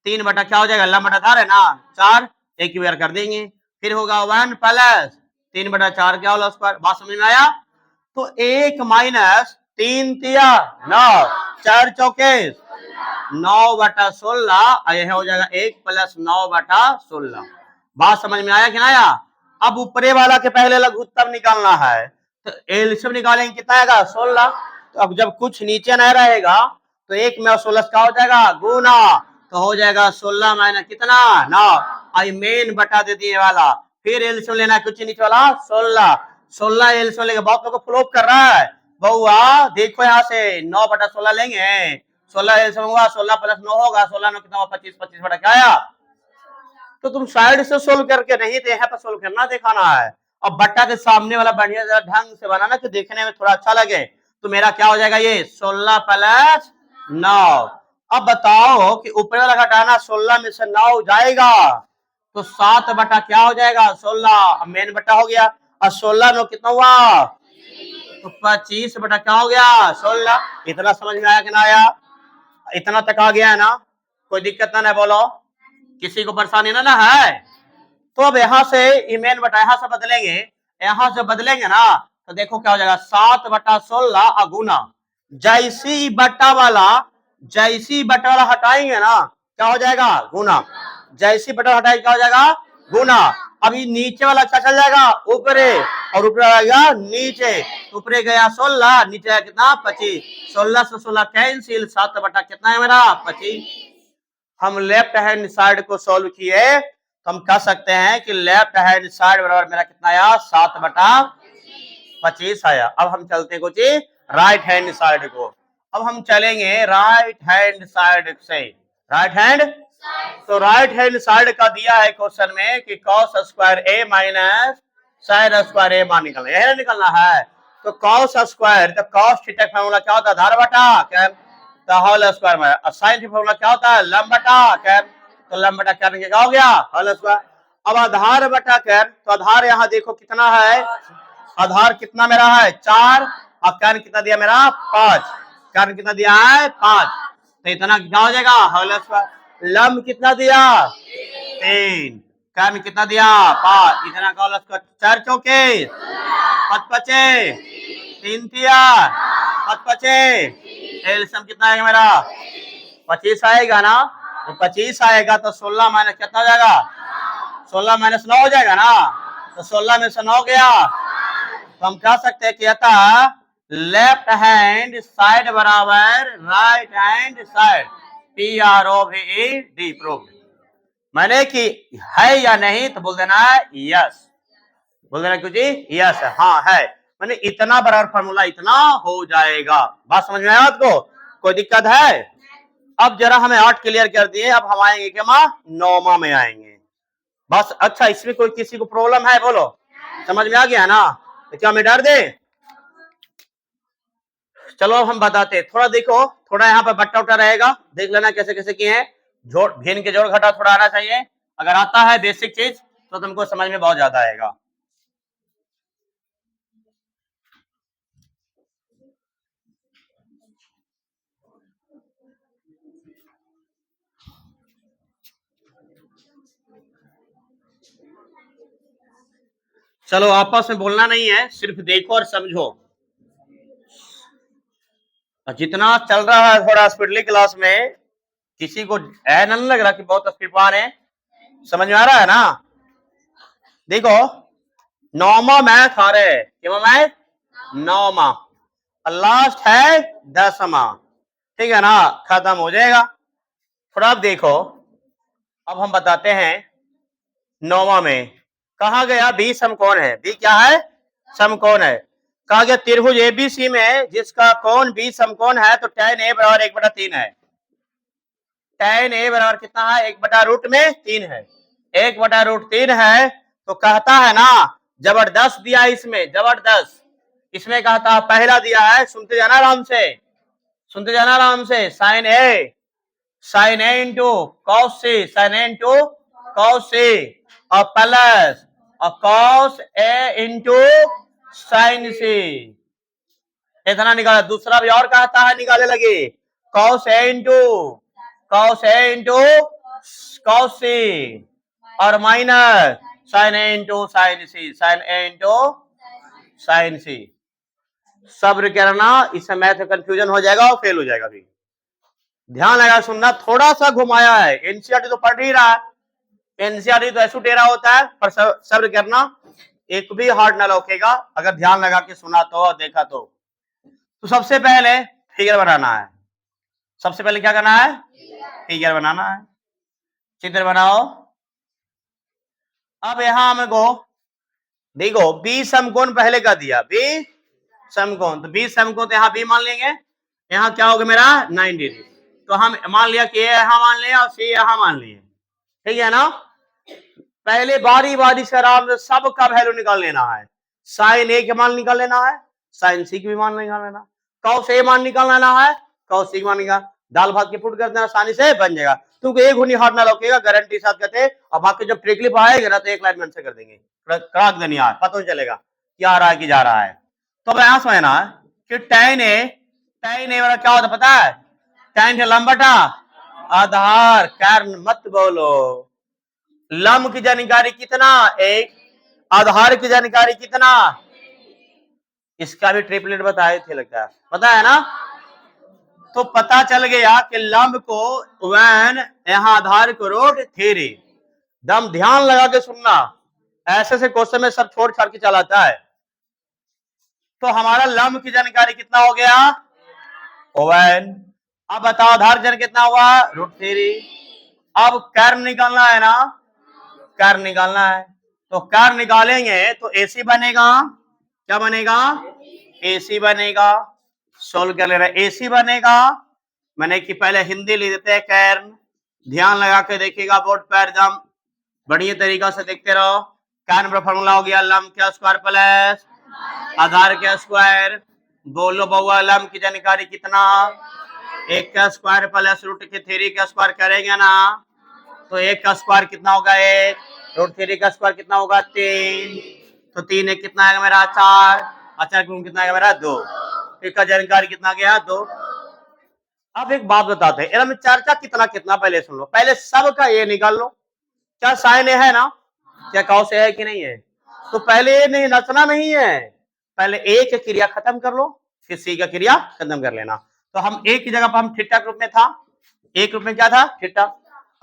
3 बटा क्या हो जाएगा? लंब बटा आधार है ना, 4। एक बार कर देंगे, फिर होगा 1 प्लस 3/4 क्या होगा? स्क्वायर। बात समझ में आया? तो 1 माइनस 3 तिया 9, 4 चौके 9/16, यह हो जाएगा 1 प्लस 9/16। बात समझ में आया कि ना आया? अब ऊपरे वाला के पहले लघुत्तम निकालना है, तो एलसीएम निकालेंगे, कितना आएगा? 16। तो अब जब कुछ नीचे नहीं रहेगा तो 1 में 16 क्या हो जाएगा? गुना। तो हो जाएगा 16 माइनस कितना? 9। आई मेन बटा दे दिए वाला, फिर एलसीएम लेना है, कुछ नीचे वाला 16। 16 एलसीएम लेके बहुत लोग फ्लोप कर रहा है बहुआ। देखो यहाँ से 9/16 लेंगे, 16 एलसीएम हुआ, 16 प्लस 9 होगा, 16 9 कितना हुआ? 25। 25 बटा क्या आया? तो तुम साइड से सोल्व करके नहीं थे, यहाँ पर सोल्व करना दिखाना है। और बट्टा के सामने वाला बढ़िया ढंग से बनाना कि देखने में थोड़ा अच्छा लगे। तो मेरा क्या हो जाएगा? ये 16 प्लस 9। अब बताओ कि ऊपर वाला घटाना, 16 में से 9 जाएगा तो 7 बटा क्या हो जाएगा? 16। मेन बटा हो गया, और 16 9 कितना हुआ? तो 25 बटा क्या हो गया? 16। इतना समझ में आया कि ना आया? इतना तक आ गया है ना? कोई दिक्कत ना है? बोलो, किसी को परेशानी ना है? तो अब यहां से इमेन बटा यहां से बदलेंगे, यहां से बदलेंगे ना, तो देखो क्या हो जाएगा? 7/16 अगुना जैसी बट्टा वाला हटाएंगे ना, क्या हो जाएगा? गुना। जैसी बट्टा हटाएंगे क्या हो जाएगा? गुना। अभी नीचे वाला क्या चल जाएगा? ऊपरे, और ऊपर आएगा नीचे। ऊपरे गया 16, नीचे आया कितना? 25। 16 से 16 कैंसिल, 7 बटा कितना है मेरा? 25। हम लेफ्ट हैंड साइड को सॉल्व किए, तो हम कह सकते हैं कि लेफ्ट हैंड साइड बराबर मेरा कितना आया? 7/25 आया। अब हम चलते हैं कुछ राइट हैंड साइड को। अब हम चलेंगे राइट हैंड साइड से। राइट हैंड, तो राइट हैंड साइड का दिया है क्वेश्चन में कि cos स्क्वायर ए माइनस sin स्क्वायर ए मान निकलना, यही निकलना है। तो cos स्क्वायर, तो cos थीटा का फॉर्मूला क्या होता है? आधार बटा कैन, तो होल स्क्वायर में। और sin थीटा फॉर्मूला क्या होता है? लंब बटा कैन, तो लंब बटा कैन क्या हो गया? Whole square. अब आधार बटा कैन, तो आधार यहाँ देखो कितना है? आधार कितना मेरा है? 4, और कैन कितना दिया मेरा? 5। कैन कितना दिया है? 5। तो इतना क्या हो जाएगा? Whole square. लंब कितना दिया? 3। कैन कितना दिया? 5। इतना का होल स्क्वायर। 4 चौके 5/5, 3 तिया 5/5, एलसीएम कितना आएगा मेरा? 25 आएगा ना? तो 25 आएगा तो 16 माइनस कितना हो जाएगा, 16 माइनस 9 हो जाएगा ना, तो 16 में से 9 गया, तो हम कह सकते हैं कि था लेफ्ट हैंड साइड बराबर right hand side, PROVED prove. मैंने कि है या नहीं तो बोल देना है यस, बोल देना क्यों जी यस है, हाँ है, मैंने इतना बराबर फार्मूला इतना हो जाएगा। बात समझ में आया आपको, कोई दिक्कत है? अब जरा हमें 8 क्लियर कर दिए, अब हम आएंगे क्या माँ 9वां में आएंगे बस। अच्छा इसमें कोई किसी को प्रॉब्लम है बोलो, समझ में आ गया ना, तो क्या मैं डर दे? चलो अब हम बताते, थोड़ा देखो, थोड़ा यहाँ पे बट्टा उट्टा रहेगा, देख लेना कैसे कैसे किए हैं। जोड़ भिन्न के जोड़ घटा थोड़ा आना चाहिए, अगर आता है बेसिक चीज तो तुमको समझ में बहुत ज्यादा आएगा। चलो आपस में बोलना नहीं है, सिर्फ देखो और समझो। जितना चल रहा है थोड़ा स्पीडली क्लास में, किसी को नहीं लग रहा कि बहुत स्पीड पा रहे हैं, समझ में आ रहा है ना? देखो 9वां मैथ आ रहे हैं, क्या मैथ 9वां, लास्ट है 10वां, ठीक है ना, खत्म हो जाएगा। थोड़ा अब देखो, अब हम बताते हैं 9वां में कहा गया बी समकोण है, बी क्या है समकोण है। कहा गया त्रिभुज एबीसी में जिसका कोण बी समकोण है तो tan a बराबर 1/3 है, tan a बराबर कितना है 1/√3 है, 1/√3 है। तो कहता है ना जबरदस्त दिया इसमें, जबरदस्त इसमें कहता है पहला दिया है, सुनते जाना आराम से, सुनते जाना आराम से, sign A into cos C, sign A into cos सी और प्लस और कॉस ए इंटू साइन सी, इतना निकाला। दूसरा भी और कहता है निकाले लगे, कॉस ए इंटू कॉस सी और minus sign A into sine C, sign A into sine सी। सब्र करना, इससे मैथ में कंफ्यूजन हो जाएगा और फेल हो जाएगा। भी ध्यान लगा सुनना, थोड़ा सा घुमाया है, एनसीईआरटी तो पढ़ ही रहा है, एनसीईआरटी तो ऐसे टेढ़ा होता है, पर सब्र करना, एक भी हार्ड ना लौकेगा अगर ध्यान लगा के सुना तो और देखा तो। सबसे पहले फिगर बनाना है, सबसे पहले क्या करना है फिगर बनाना है, चित्र बनाओ। अब यहां हमको देखो बी समकोण पहले का दिया, बी समकोण, तो बी समकोण तो यहाँ बी मान लेंगे, यहाँ क्या होगा मेरा 90 डिग्री, तो हम मान लिया कि यहां मान लिया और सी यहां मान लिए, ठीक है ना। पहले बारी बारी से आराम से सबका वैल्यू निकाल लेना है, साइन ए के मान निकाल लेना है, साइन सी के भी मान निकाल लेना, कॉस ए मान निकाल लेना है, कॉस सी मान निकाल, दाल भात के पुट कर देना, आसानी से बन जाएगा। तुमको एक घुनी हाथ ना लौकेगा गारंटी साथ कहते, और बाकी जब ट्रिकलिप आएगा ना तो एक लाइन में आंसर कर देंगे, कड़ाक देनी यार, पता नहीं चलेगा क्या आ रहा है कि जा रहा है। तो अब यहां समझना है कि tan ए वाला क्या होता पता है, tan है लंबटा आधार, कारण मत बोलो, लंब की जानकारी कितना एक, आधार की जानकारी कितना, इसका भी ट्रिपलेट बताए थे लगता है, पता है ना। तो पता चल गया कि लंब को वन यहां आधार को रोट थ्री, दम ध्यान लगा के सुनना, ऐसे से क्वेश्चन में सब छोड़ छाड़ के चलाता है। तो हमारा लंब की जानकारी कितना हो गया वन, अब बताओ आधार जन कितना हुआ √3, अब कर्ण निकालना है ना, कर्ण निकालना है, तो कर्ण निकालेंगे तो AC बनेगा, क्या बनेगा AC बनेगा, सोल्व कर ले रहा है AC बनेगा, मैंने कि पहले हिंदी लिख देते हैं कर्ण, ध्यान लगा के देखिएगा बोर्ड पर एकदम बढ़िया तरीका से देखते रहो। कर्ण का फॉर्मूला हो गया लंब के स्क्वायर प्लस आधार के स्क्वायर, बोलो बउआ लंब की जानकारी कितना, एक का स्क्वायर प्लस √3 का स्क्वायर करेंगे ना, तो एक का स्क्वायर कितना होगा एक, √3 का स्क्वायर कितना होगा 3, तो 3 एक कितना आएगा मेरा 4, अच्छा कितना आएगा मेरा 2, एक का जानकारी कितना गया 2। अब एक बात बताते हैं, इनमें चर्चा कितना कितना पहले सुन लो, पहले सबका ये निकाल लो, क्या साइन है ना, क्या कॉस है कि नहीं है, तो पहले ये नहीं नचना नहीं है, पहले ए की क्रिया खत्म कर लो फिर सी का क्रिया खत्म कर लेना। तो हम ए की जगह पर हम थीटा के रूप में था, एक रूप में क्या था थीटा,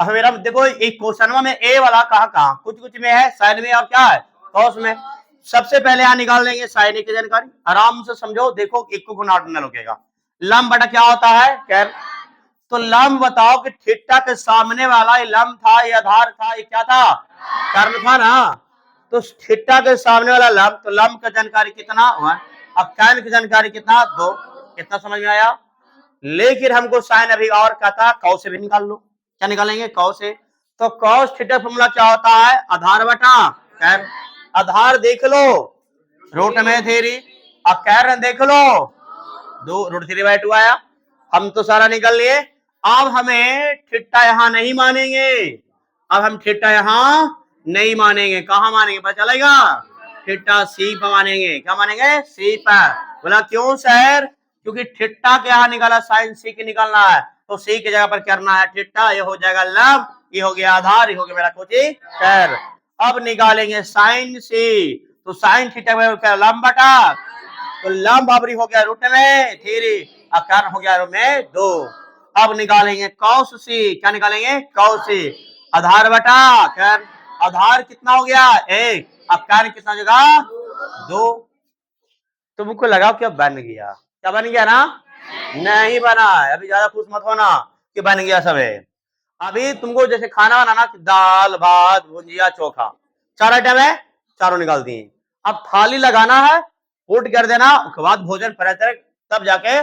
अब मेरा देखो एक क्वेश्चन में ए वाला कहाँ कुछ कुछ में है, साइन में और क्या है कॉस में। सबसे पहले यहां निकाल लेंगे साइन ए की जानकारी, आराम से समझो। देखो एक को गुना न रुकेगा। लंब बटा क्या होता है कैर। तो लंब बताओ कि थीटा के सामने वाला ये लंब था, ये आधार था, ये क्या था कर्ण था ना। तो थीटा के सामने वाला लंब, तो लंब का जानकारी कितना हुआ, अब कैन की जानकारी कितना 2। कितना समझ में आया। लेकिन हमको साइन अभी और कहता कॉस से भी निकाल लो। क्या निकालेंगे कॉस से। तो कॉस थीटा फॉर्मूला क्या होता है, आधार बटा कैर। आधार देख लो रूट में थ्री, अब कैर देख लो 2√3/2 आया। हम तो सारा निकल लिए। अब हमें थीटा यहां नहीं मानेंगे, अब हम थीटा यहां नहीं मानेंगे। कहां मानेंगे पता चलेगा, थीटा सी पर मानेंगे। क्या मानेंगे सी पर। बोला क्यों सर, क्योंकि थीटा के यहां निकाला साइन सी की निकालना है, तो सी की जगह पर करना है थीटा। ये हो जाएगा लंब, ये हो गया आधार, ये हो गया मेरा कोची कैर। अब निकालेंगे साइन सी, तो साइन थीटा में क्या लंब बटा, तो लंब बराबरी हो गया रूट में थ्री, आकार हो गया रूट में 2। अब निकालेंगे कॉस सी। क्या निकालेंगे कॉस सी, आधार बटा कैर। आधार कितना हो गया 1, आकार कितना जगह 2। तुमको लगा क्या बन गया, क्या बन गया ना, नहीं बना है। अभी ज्यादा खुश मत होना कि बन गया सब है। अभी तुमको जैसे खाना बनाना, दाल भात भुजिया चोखा 4 आइटम है, चारों निकाल दिए। अब थाली लगाना है, पुट कर देना, उसके बाद भोजन पराठे तब जाके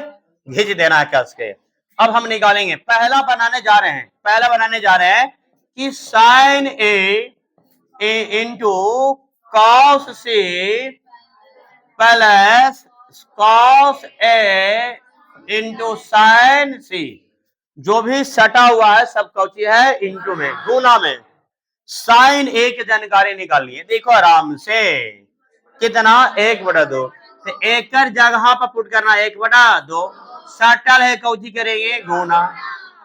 भेज देना है कस के। अब हम निकालेंगे, पहला बनाने जा रहे हैं, पहला बनाने जा रहे हैं कि sine A into cos C plus cos A into sine C. जो भी सटा हुआ है सब कौची है इंटू में, गुना में। साइन ए की जानकारी निकालिए, देखो आराम से कितना 1/2। तो एक जगह पर पुट करना 1/2, सटल है कौची करेंगे गुना।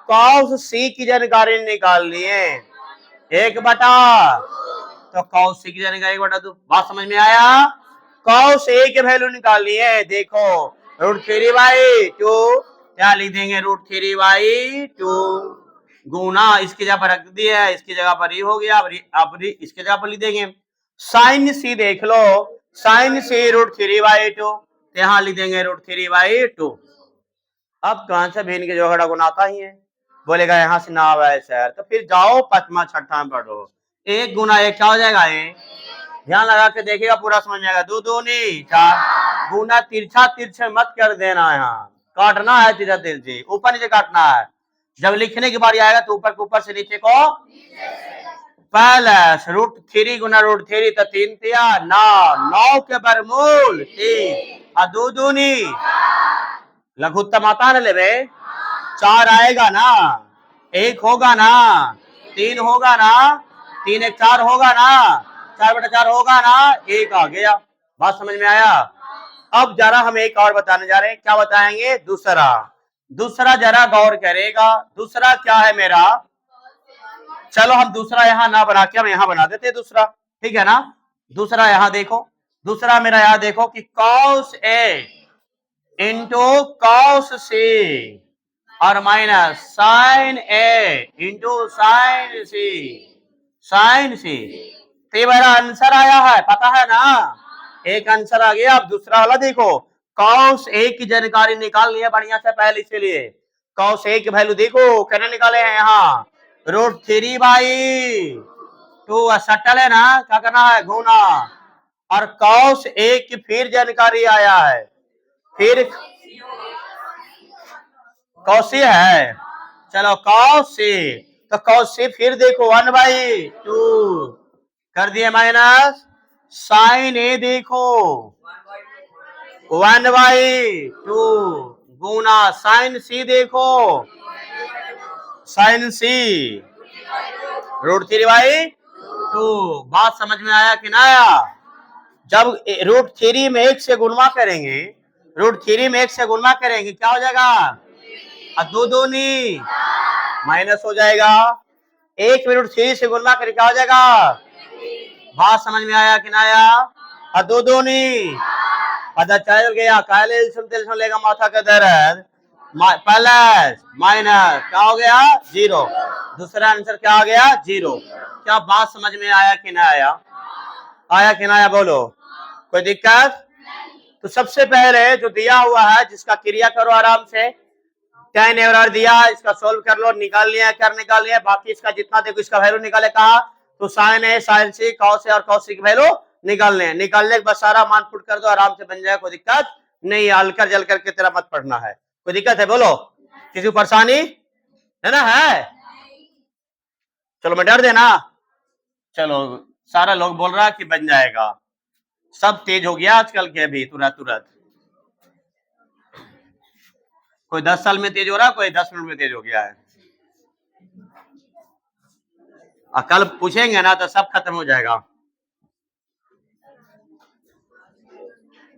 कॉस सी की जानकारी निकाल लिए 1/, तो कॉस सी की जानकारी 1/2। बात समझ में आया। कॉस ए के वैल्यू निकाल लिए, देखो √3/2, क्या लिख देंगे √3/2 गुना, इसकी जगह पर रख दिया, इसकी जगह पर ये हो गया, अब इसकी जगह पर लिख देंगे। साइन सी देख लो, साइन सी √3/2, यहां लिख देंगे √3/2। अब कहां से भिन्न के जोड़ा गुना आता ही है, बोलेगा यहां से ना आवा है सर, तो फिर जाओ पचमा छठा में पढ़ो। 1 गुना 1 क्या हो जाएगा, ध्यान लगा के देखिएगा पूरा समझ में आएगा। 2 दूनी 4 गुना, तिरछा तिरछे मत कर देना, यहाँ काटना है तिरछा तिरछी, ऊपर नीचे काटना है। जब लिखने की बारी आएगा तो ऊपर के ऊपर से नीचे को प्लस √3 गुना √3, तो 3 तिया 9 के बरमूल 3 और 2 दूनी लघुत्तम आता है ना लेवे, 4 आएगा ना, 1 होगा ना, 3 होगा ना, 3 1 4 होगा ना, 4/4 होगा ना, 1 आ गया। बात समझ में आया। अब जरा हम एक और बताने जा रहे हैं, क्या बताएंगे, दूसरा जरा गौर करेगा। दूसरा क्या है मेरा, चलो हम दूसरा यहां ना बना के हम यहां बना देते दूसरा, ठीक है ना। दूसरा यहां देखो, दूसरा मेरा यहां देखो कि कॉस ए इंटू कॉस सी और minus sign A into sine C, sign सी। तो मेरा आंसर आया है, पता है ना, एक आंसर आ गया। अब दूसरा वाला देखो, कॉस ए की जानकारी निकाल लिया बढ़िया से पहले, इसलिए कॉस ए की वैल्यू देखो कहने निकाले हैं यहाँ √3/2, सटल है ना, क्या करना है गुना। और कॉस ए की फिर जानकारी आया है, फिर कौसी है, चलो कौसी, तो कौसी फिर देखो 1/2 कर दिए माइनस, साइन ए देखो 1/2 गुना साइन सी देखो, साइन सी √3/2। बात समझ में आया कि ना आया। जब √3 में 1 से गुणा करेंगे, √3 में 1 से गुणा करेंगे क्या हो जाएगा, 2 दूनी माइनस हो जाएगा। 1 में √3 से गुणा करके क्या हो जाएगा, बात समझ में आया कि ना आया। 2 दूनी पता चल गया, काले लेगा माथा का दर्द, प्लस माइनस क्या हो गया 0। दूसरा आंसर क्या आ गया? 0। क्या बात समझ में आया कि ना आया? आया कि ना आया? बोलो, कोई दिक्कत? तो सबसे पहले जो दिया हुआ है जिसका क्रिया करो आराम से, tan एवरार दिया, इसका सोल्व कर लो, निकाल लिया, कर निकाल लिया, बाकी इसका जितना देखो इसका वैल्यू निकाले कहा तो sin A sin C cos A और cos C की वैल्यू निकालने के बस सारा मान पुट कर दो, आराम से बन जाएगा, कोई दिक्कत नहीं। हलकर जल करके तेरा मत पढ़ना है, कोई दिक्कत है? बोलो, किसी को परेशानी है ना? है चलो मैं डर देना, चलो सारा लोग बोल रहा है कि बन जाएगा, सब तेज हो गया आजकल के, अभी तुरंत कोई 10 साल में तेज हो रहा है, कोई 10 मिनट में तेज हो गया है। कल पूछेंगे ना तो सब खत्म हो जाएगा।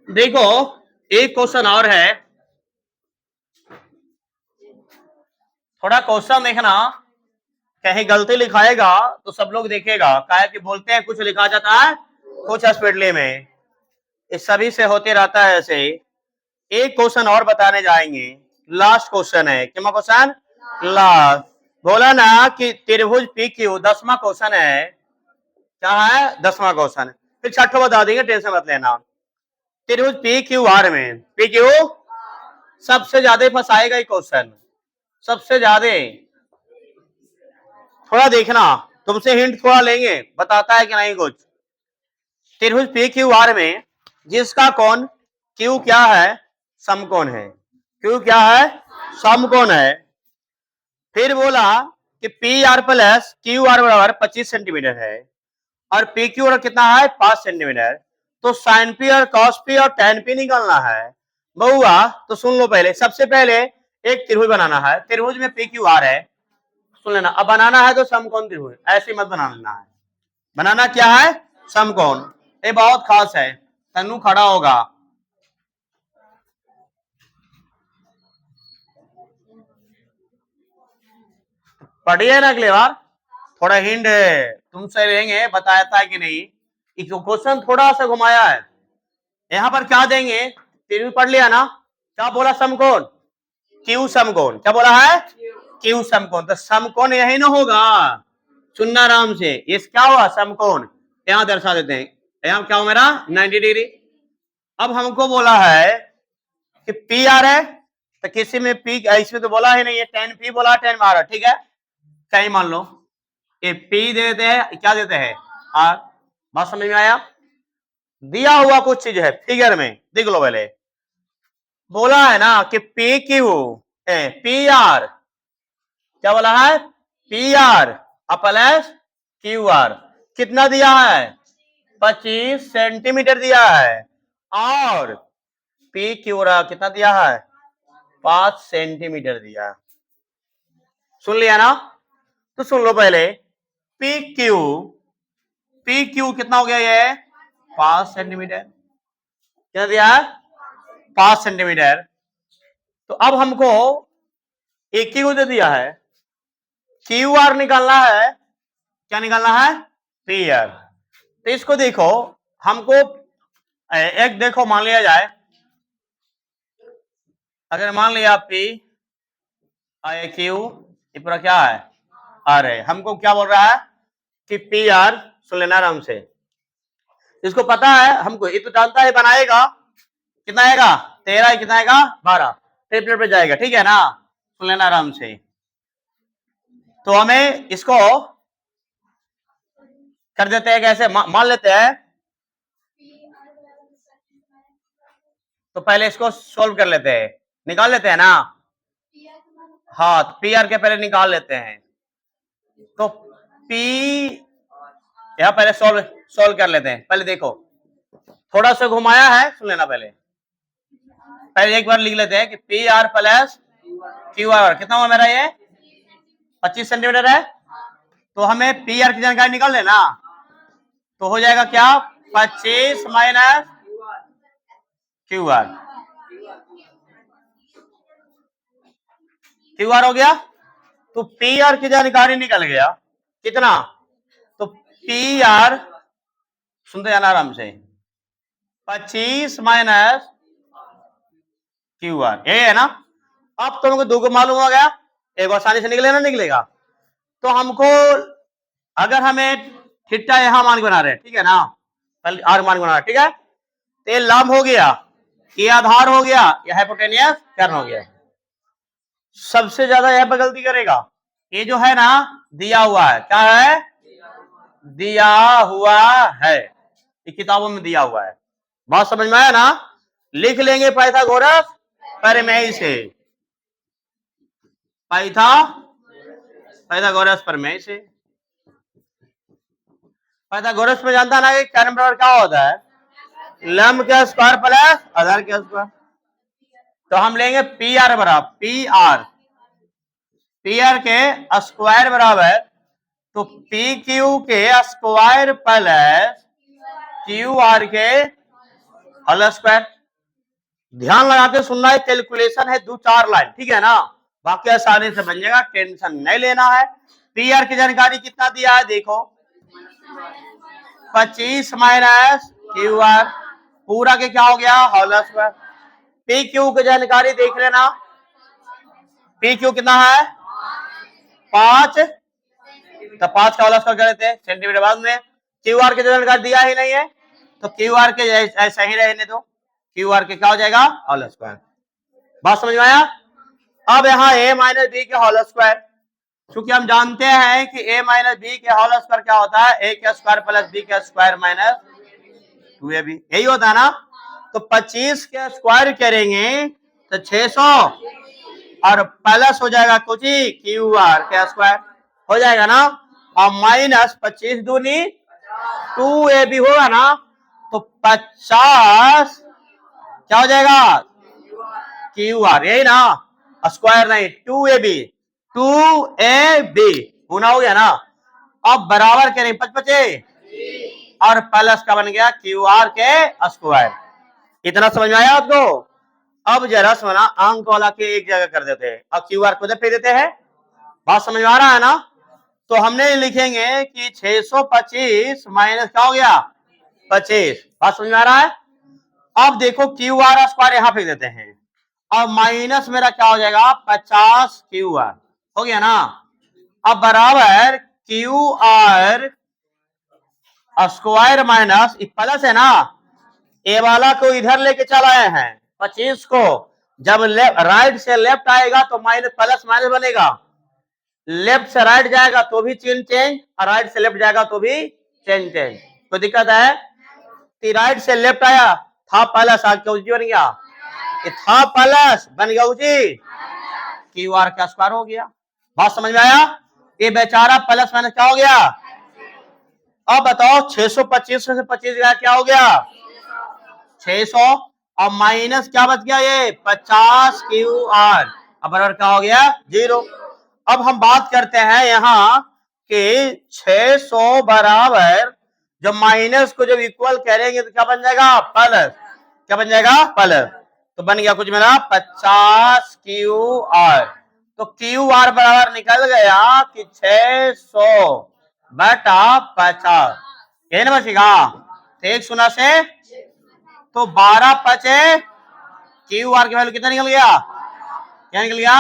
देखो एक क्वेश्चन और है, थोड़ा क्वेश्चन देखना, कहीं गलती लिखाएगा तो सब लोग देखेगा, काहे कि बोलते हैं कुछ लिखा जाता है कुछ स्पीडली में, इस सभी से होते रहता है ऐसे। एक क्वेश्चन और बताने जाएंगे, लास्ट क्वेश्चन है, क्या क्वेश्चन? लास्ट। बोला ना कि त्रिभुज पी क्यू 10वां क्वेश्चन है, क्या है? 10वां क्वेश्चन। फिर छठो बता देंगे, टेंशन मत लेना। त्रिभुज पी क्यू आर में, पी क्यू सबसे ज्यादा फंसाएगा क्वेश्चन, सबसे ज्यादा। थोड़ा देखना, तुमसे हिंट थोड़ा लेंगे, बताता है कि नहीं कुछ। त्रिभुज पी क्यू आर में जिसका कोण क्यू क्या है? समकोण है। क्यू क्या है? समकोण है। फिर बोला कि P R plus Q R बराबर 25 सेंटीमीटर है और पी क्यू आर कितना है? 5 सेंटीमीटर। तो साइन पी और कॉस पी और टैन पी निकालना है बहुआ। तो सुन लो, पहले सबसे पहले एक त्रिभुज बनाना है, त्रिभुज में पी क्यू आर है, सुन लेना। अब बनाना है तो समकोण त्रिभुज, ऐसे मत बना लेना है। बनाना क्या है? समकोण। ये बहुत खास है, तन्नू खड़ा होगा। पढ़िए ना अगले बार, थोड़ा हिंट तुमसे लेंगे, बताया था कि नहीं। क्वेश्चन थोड़ा सा घुमाया है, यहां पर क्या देंगे? त्रिभुज पढ़ लिया ना, क्या बोला? समकोण, क्यू समकोण, क्या बोला है? क्यू समकोण। तो समकोण यही ना होगा, सुनना आराम से, ये क्या हुआ? समकोण। यहां दर्शा देते हैं, यहां क्या हो मेरा? 90 डिग्री। अब हमको बोला है कि पी आर है, तो किसी में पी, इसमें तो बोला है नहीं, ये tan पी बोला, tan आर, ठीक है, कहीं मान लो ये पी दे देते हैं, क्या देते हैं? आर। बात समझ में आया? दिया हुआ कुछ चीज है फिगर में, देख लो पहले। बोला है ना कि पी क्यू पी आर, क्या बोला है? P R plus Q R कितना दिया है? 25 सेंटीमीटर दिया है, और पी क्यू आर कितना दिया है? 5 सेंटीमीटर दिया है। सुन लिया ना? तो सुन लो पहले, पी क्यू कितना हो गया? ये 5 सेंटीमीटर, कितना दिया है? 5 सेंटीमीटर। तो अब हमको एक ही को दे दिया है, क्यू आर निकालना है, क्या निकालना है? P R. तो इसको देखो, हमको एक देखो, मान लिया जाए, अगर मान लिया पी आई क्यू, ये पूरा क्या है? आर है। हमको क्या बोल रहा है कि पी आर, सुन लेना आराम से, इसको पता है हमको, ये तो जानता है बनाएगा, कितना आएगा? 13, कितना आएगा? 12, ट्रिपलेट पे जाएगा, ठीक है ना? सुन लेना आराम से। तो हमें इसको कर देते हैं कैसे, मान लेते हैं, तो पहले इसको सोल्व कर लेते हैं, निकाल लेते हैं ना। हाँ, पी आर के पहले निकाल लेते हैं, तो पी यहां पहले सोल्व कर लेते हैं। पहले देखो, थोड़ा सा घुमाया है, सुन लेना पहले। पहले एक बार लिख लेते हैं कि P R plus Q R कितना हुआ मेरा? ये 25 सेंटीमीटर है। तो हमें पी आर की जानकारी निकाल लेना, तो हो जाएगा क्या? 25 minus Q R, Q R हो गया। तो पी आर की जानकारी निकल गया, कितना? तो पी आर, सुनते जाना आराम से, 25 माइनस क्यू आर, ये है ना। अब तुमको दो को मालूम हो गया, एक आसानी से निकले ना? निकलेगा। तो हमको अगर हमें थीटा यहां मान बना रहे हैं, ठीक है ना, आर मान बना रहे, ठीक है, तो ये लंब हो गया, ये आधार हो गया, ये हाइपोटेनियस कर्ण हो गया। सबसे ज्यादा यह पर गलती करेगा ये जो है ना दिया हुआ है, क्या है, दिया हुआ है, ये किताबों में दिया हुआ है। बात समझ में आया ना, लिख लेंगे पाइथागोरस प्रमेय से, पाइथागोरस प्रमेय से। पाइथागोरस में जानता ना कि कर्ण बराबर क्या होता है, लंब के स्क्वायर प्लस आधार के स्क्वायर। तो हम लेंगे पी आर बराबर पी आर के स्क्वायर बराबर, तो पी क्यू के स्क्वायर प्लस क्यू आर के होल स्क्वायर। ध्यान लगा के सुनना है, कैलकुलेशन है 2-4 लाइन, ठीक है ना, बाकी आसानी से बन जाएगा, टेंशन नहीं लेना है। पी आर की जानकारी कितना दिया है देखो, 25 माइनस क्यू आर, पूरा के क्या हो गया होल स्क्वायर। पी क्यू की जानकारी देख लेना, पी क्यू कितना है 5, तो 5 का होल स्क्वायर कर देते हैं सेंटीमीटर बाद में। क्यू आर की जानकारी दिया ही नहीं है, तो क्यू आर के ऐसा ही रहने दो, क्यू आर के क्या हो जाएगा होल स्क्वायर। बात समझ में आया। अब यहाँ a माइनस बी के होल स्क्वायर, क्योंकि हम जानते हैं कि a माइनस बी के होल स्क्वायर क्या होता है, a के स्क्वायर प्लस b के स्क्वायर माइनस 2ab, यही होता है ना। तो 25 के स्क्वायर करेंगे तो 600 और प्लस हो जाएगा कुछ ही क्यू आर के स्क्वायर हो जाएगा ना, और माइनस 25 दूनी 2ab होगा ना, तो 50 क्या हो जाएगा क्यू आर, यही ना, स्क्वायर नहीं 2ab गुना हो गया ना। अब बराबर करें 55 और प्लस का बन गया क्यू आर के स्क्वायर। इतना समझ में आया आपको। अब जरा समझना, अंक वाला के एक जगह कर देते हैं और क्यू आर को फेर देते हैं। बात समझ में आ रहा है ना। तो हमने लिखेंगे कि 625 माइनस क्या हो गया 25। बात समझ में आ रहा है। अब देखो क्यू आर स्क्वायर यहां फेंक देते हैं और माइनस मेरा क्या हो जाएगा 50 क्यू आर हो गया ना। अब बराबर Q R square minus plus है ना, ए वाला को इधर लेके चल आए हैं 25 को, जब राइट से लेफ्ट आएगा तो माइनस प्लस माइनस बनेगा, लेफ्ट से राइट जाएगा तो भी चेंज और राइट से लेफ्ट जाएगा तो भी चेंज। कोई दिक्कत है, राइट से लेफ्ट आया था प्लस, आज क्या उजी बन गया, था प्लस बन गया उजी, क्यू आर का स्क्वायर हो गया। बात समझ में आया। ये बेचारा प्लस माइनस क्या हो गया। अब बताओ 625 में से 25 गया क्या हो गया 600, और माइनस क्या बच गया ये 50 क्यू आर, अब बराबर क्या हो गया 0। अब हम बात करते हैं यहाँ कि 600 बराबर जब माइनस को जब इक्वल करेंगे तो क्या बन जाएगा प्लस, क्या बन जाएगा प्लस, तो बन गया कुछ मेरा 50 क्यू आर। तो क्यू आर बराबर निकल गया कि 600 बटा 50, यही ना बचेगा। तो 1 शून्य से तो 12 5 क्यू आर की वैल्यू कितना निकल गया, क्या निकल गया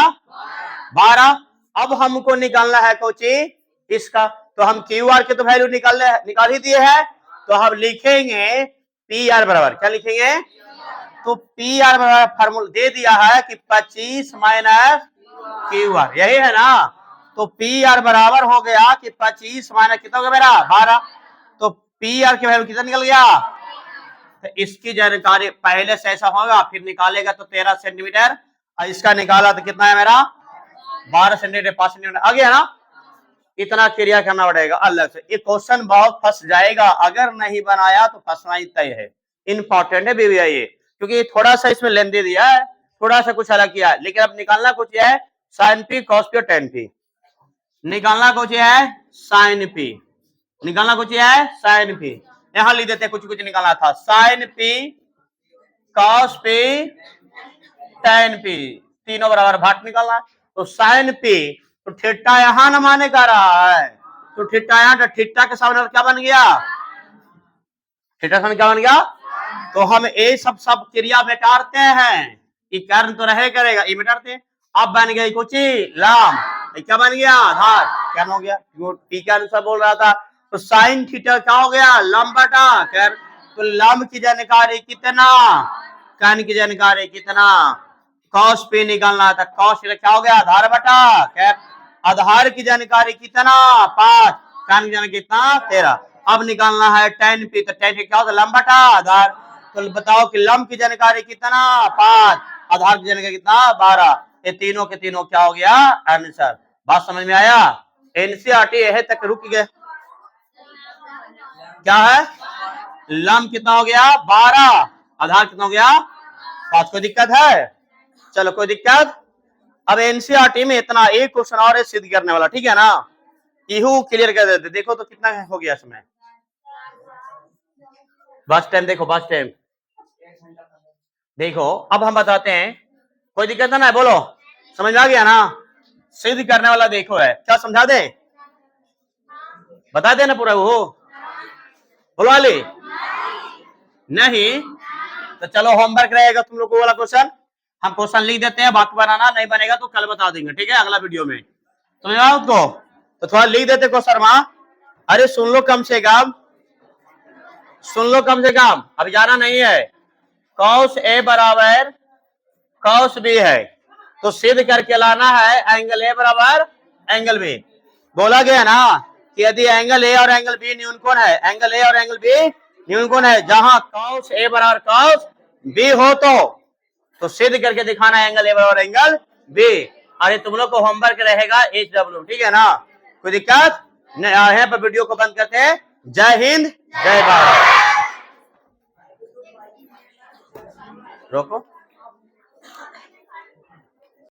12। अब हमको निकालना है कोची इसका, तो हम क्यू आर के तो वैल्यू निकाल ही दिए है, तो हम लिखेंगे पी आर बराबर, क्या लिखेंगे, तो पी आर बराबर फार्मूला दे दिया है कि 25 माइनस क्यू आर, यही है ना। तो पी आर बराबर हो गया कि 25 माइनस कितना हो गया मेरा 12, तो पी आर की वैल्यू कितना निकल गया। तो इसकी जानकारी पहले से ऐसा होगा, फिर निकालेगा तो 13 सेंटीमीटर, और इसका निकाला तो कितना है मेरा 12 सेंटीमीटर 5 सेंटीमीटर आ गया ना। इतना क्रिया करना पड़ेगा अलग से, ये क्वेश्चन बहुत फंस जाएगा, अगर नहीं बनाया तो फंसना ही तय है। इंपॉर्टेंट है बीबीआई ये, क्योंकि थोड़ा सा इसमें लेंदी दिया है, थोड़ा सा कुछ अलग किया है, लेकिन अब निकालना कुछ है साइन पी कॉस पी और टेन पी, निकालना कुछ है साइन पी, निकालना कुछ है साइन पी। यहां लिख देते कुछ कुछ निकालना था, sine p cos p tan p, तीनों बराबर भाट निकालना। तो साइन पी तो थीटा यहां न माने का रहा है, तो थीटा यहां, तो थीटा के सामने क्या बन गया, थीटा सामने क्या बन गया। तो हम ये सब क्रिया मिटाते हैं, ये कर्ण तो रहे करेगा, ये मिटाते हैं। अब बन गई कुछ लंब, ये क्या बन गया? आधार। क्या हो गया? टी का अनुसार बोल रहा था, तो साइन थीटा क्या हो गया? लंब बटा कर। तो लंब की जानकारी कितना, कन की जानकारी कितना, कॉस पे निकालना था, कॉस क्या हो गया? आधार बटा कर। आधार की जानकारी कितना? 5, कन की जानकारी कितना? 13। अब निकालना है tan पी, तो tan क्या होता है? लंब बटा आधार। तो बताओ कि लंब की जानकारी कितना? 5, आधार की जानकारी कितना? 12। ये तीनों के तीनों क्या हो गया? आंसर। बात समझ में आया? एनसीईआरटी यह तक रुक गए। क्या है? लंब कितना हो गया? 12, आधार कितना हो गया? 5। कोई दिक्कत है? चलो कोई दिक्कत? अब एनसीईआरटी में इतना एक क्वेश्चन और है सिद्ध करने वाला, ठीक है ना? इहू क्लियर कर देते। देखो तो कितना हो गया इसमें, बस टाइम देखो, बस टाइम देखो। अब हम बताते हैं, कोई दिक्कत है ना? बोलो, समझ में आ गया ना? सिद्ध करने वाला देखो है, क्या समझा दे? बता देना पूरा वो, बोलो वाली नहीं। तो चलो होमवर्क रहेगा तुम लोग को वाला क्वेश्चन। हम क्वेश्चन लिख देते हैं, बाकी बनाना नहीं बनेगा तो कल बता देंगे, ठीक है? अगला वीडियो में समझ आओ उसको, तो थोड़ा लिख देते क्वेश्चन मां। अरे सुन लो कम से कम, सुन लो कम से कम, अभी जाना नहीं है। कॉस ए बराबर कॉस बी है, तो सिद्ध करके लाना है एंगल ए बराबर एंगल बी। बोला गया ना कि यदि एंगल ए और एंगल बी न्यून कोण है, एंगल ए और एंगल बी न्यून कोण है, जहां कॉस ए बराबर कॉस बी हो तो सिद्ध करके दिखाना है एंगल ए बराबर एंगल बी। अरे तुम लोग को होमवर्क रहेगा HW, ठीक है ना? कोई दिक्कत? यहाँ पर वीडियो को बंद करते हैं। जय हिंद, जय भारत। रोको।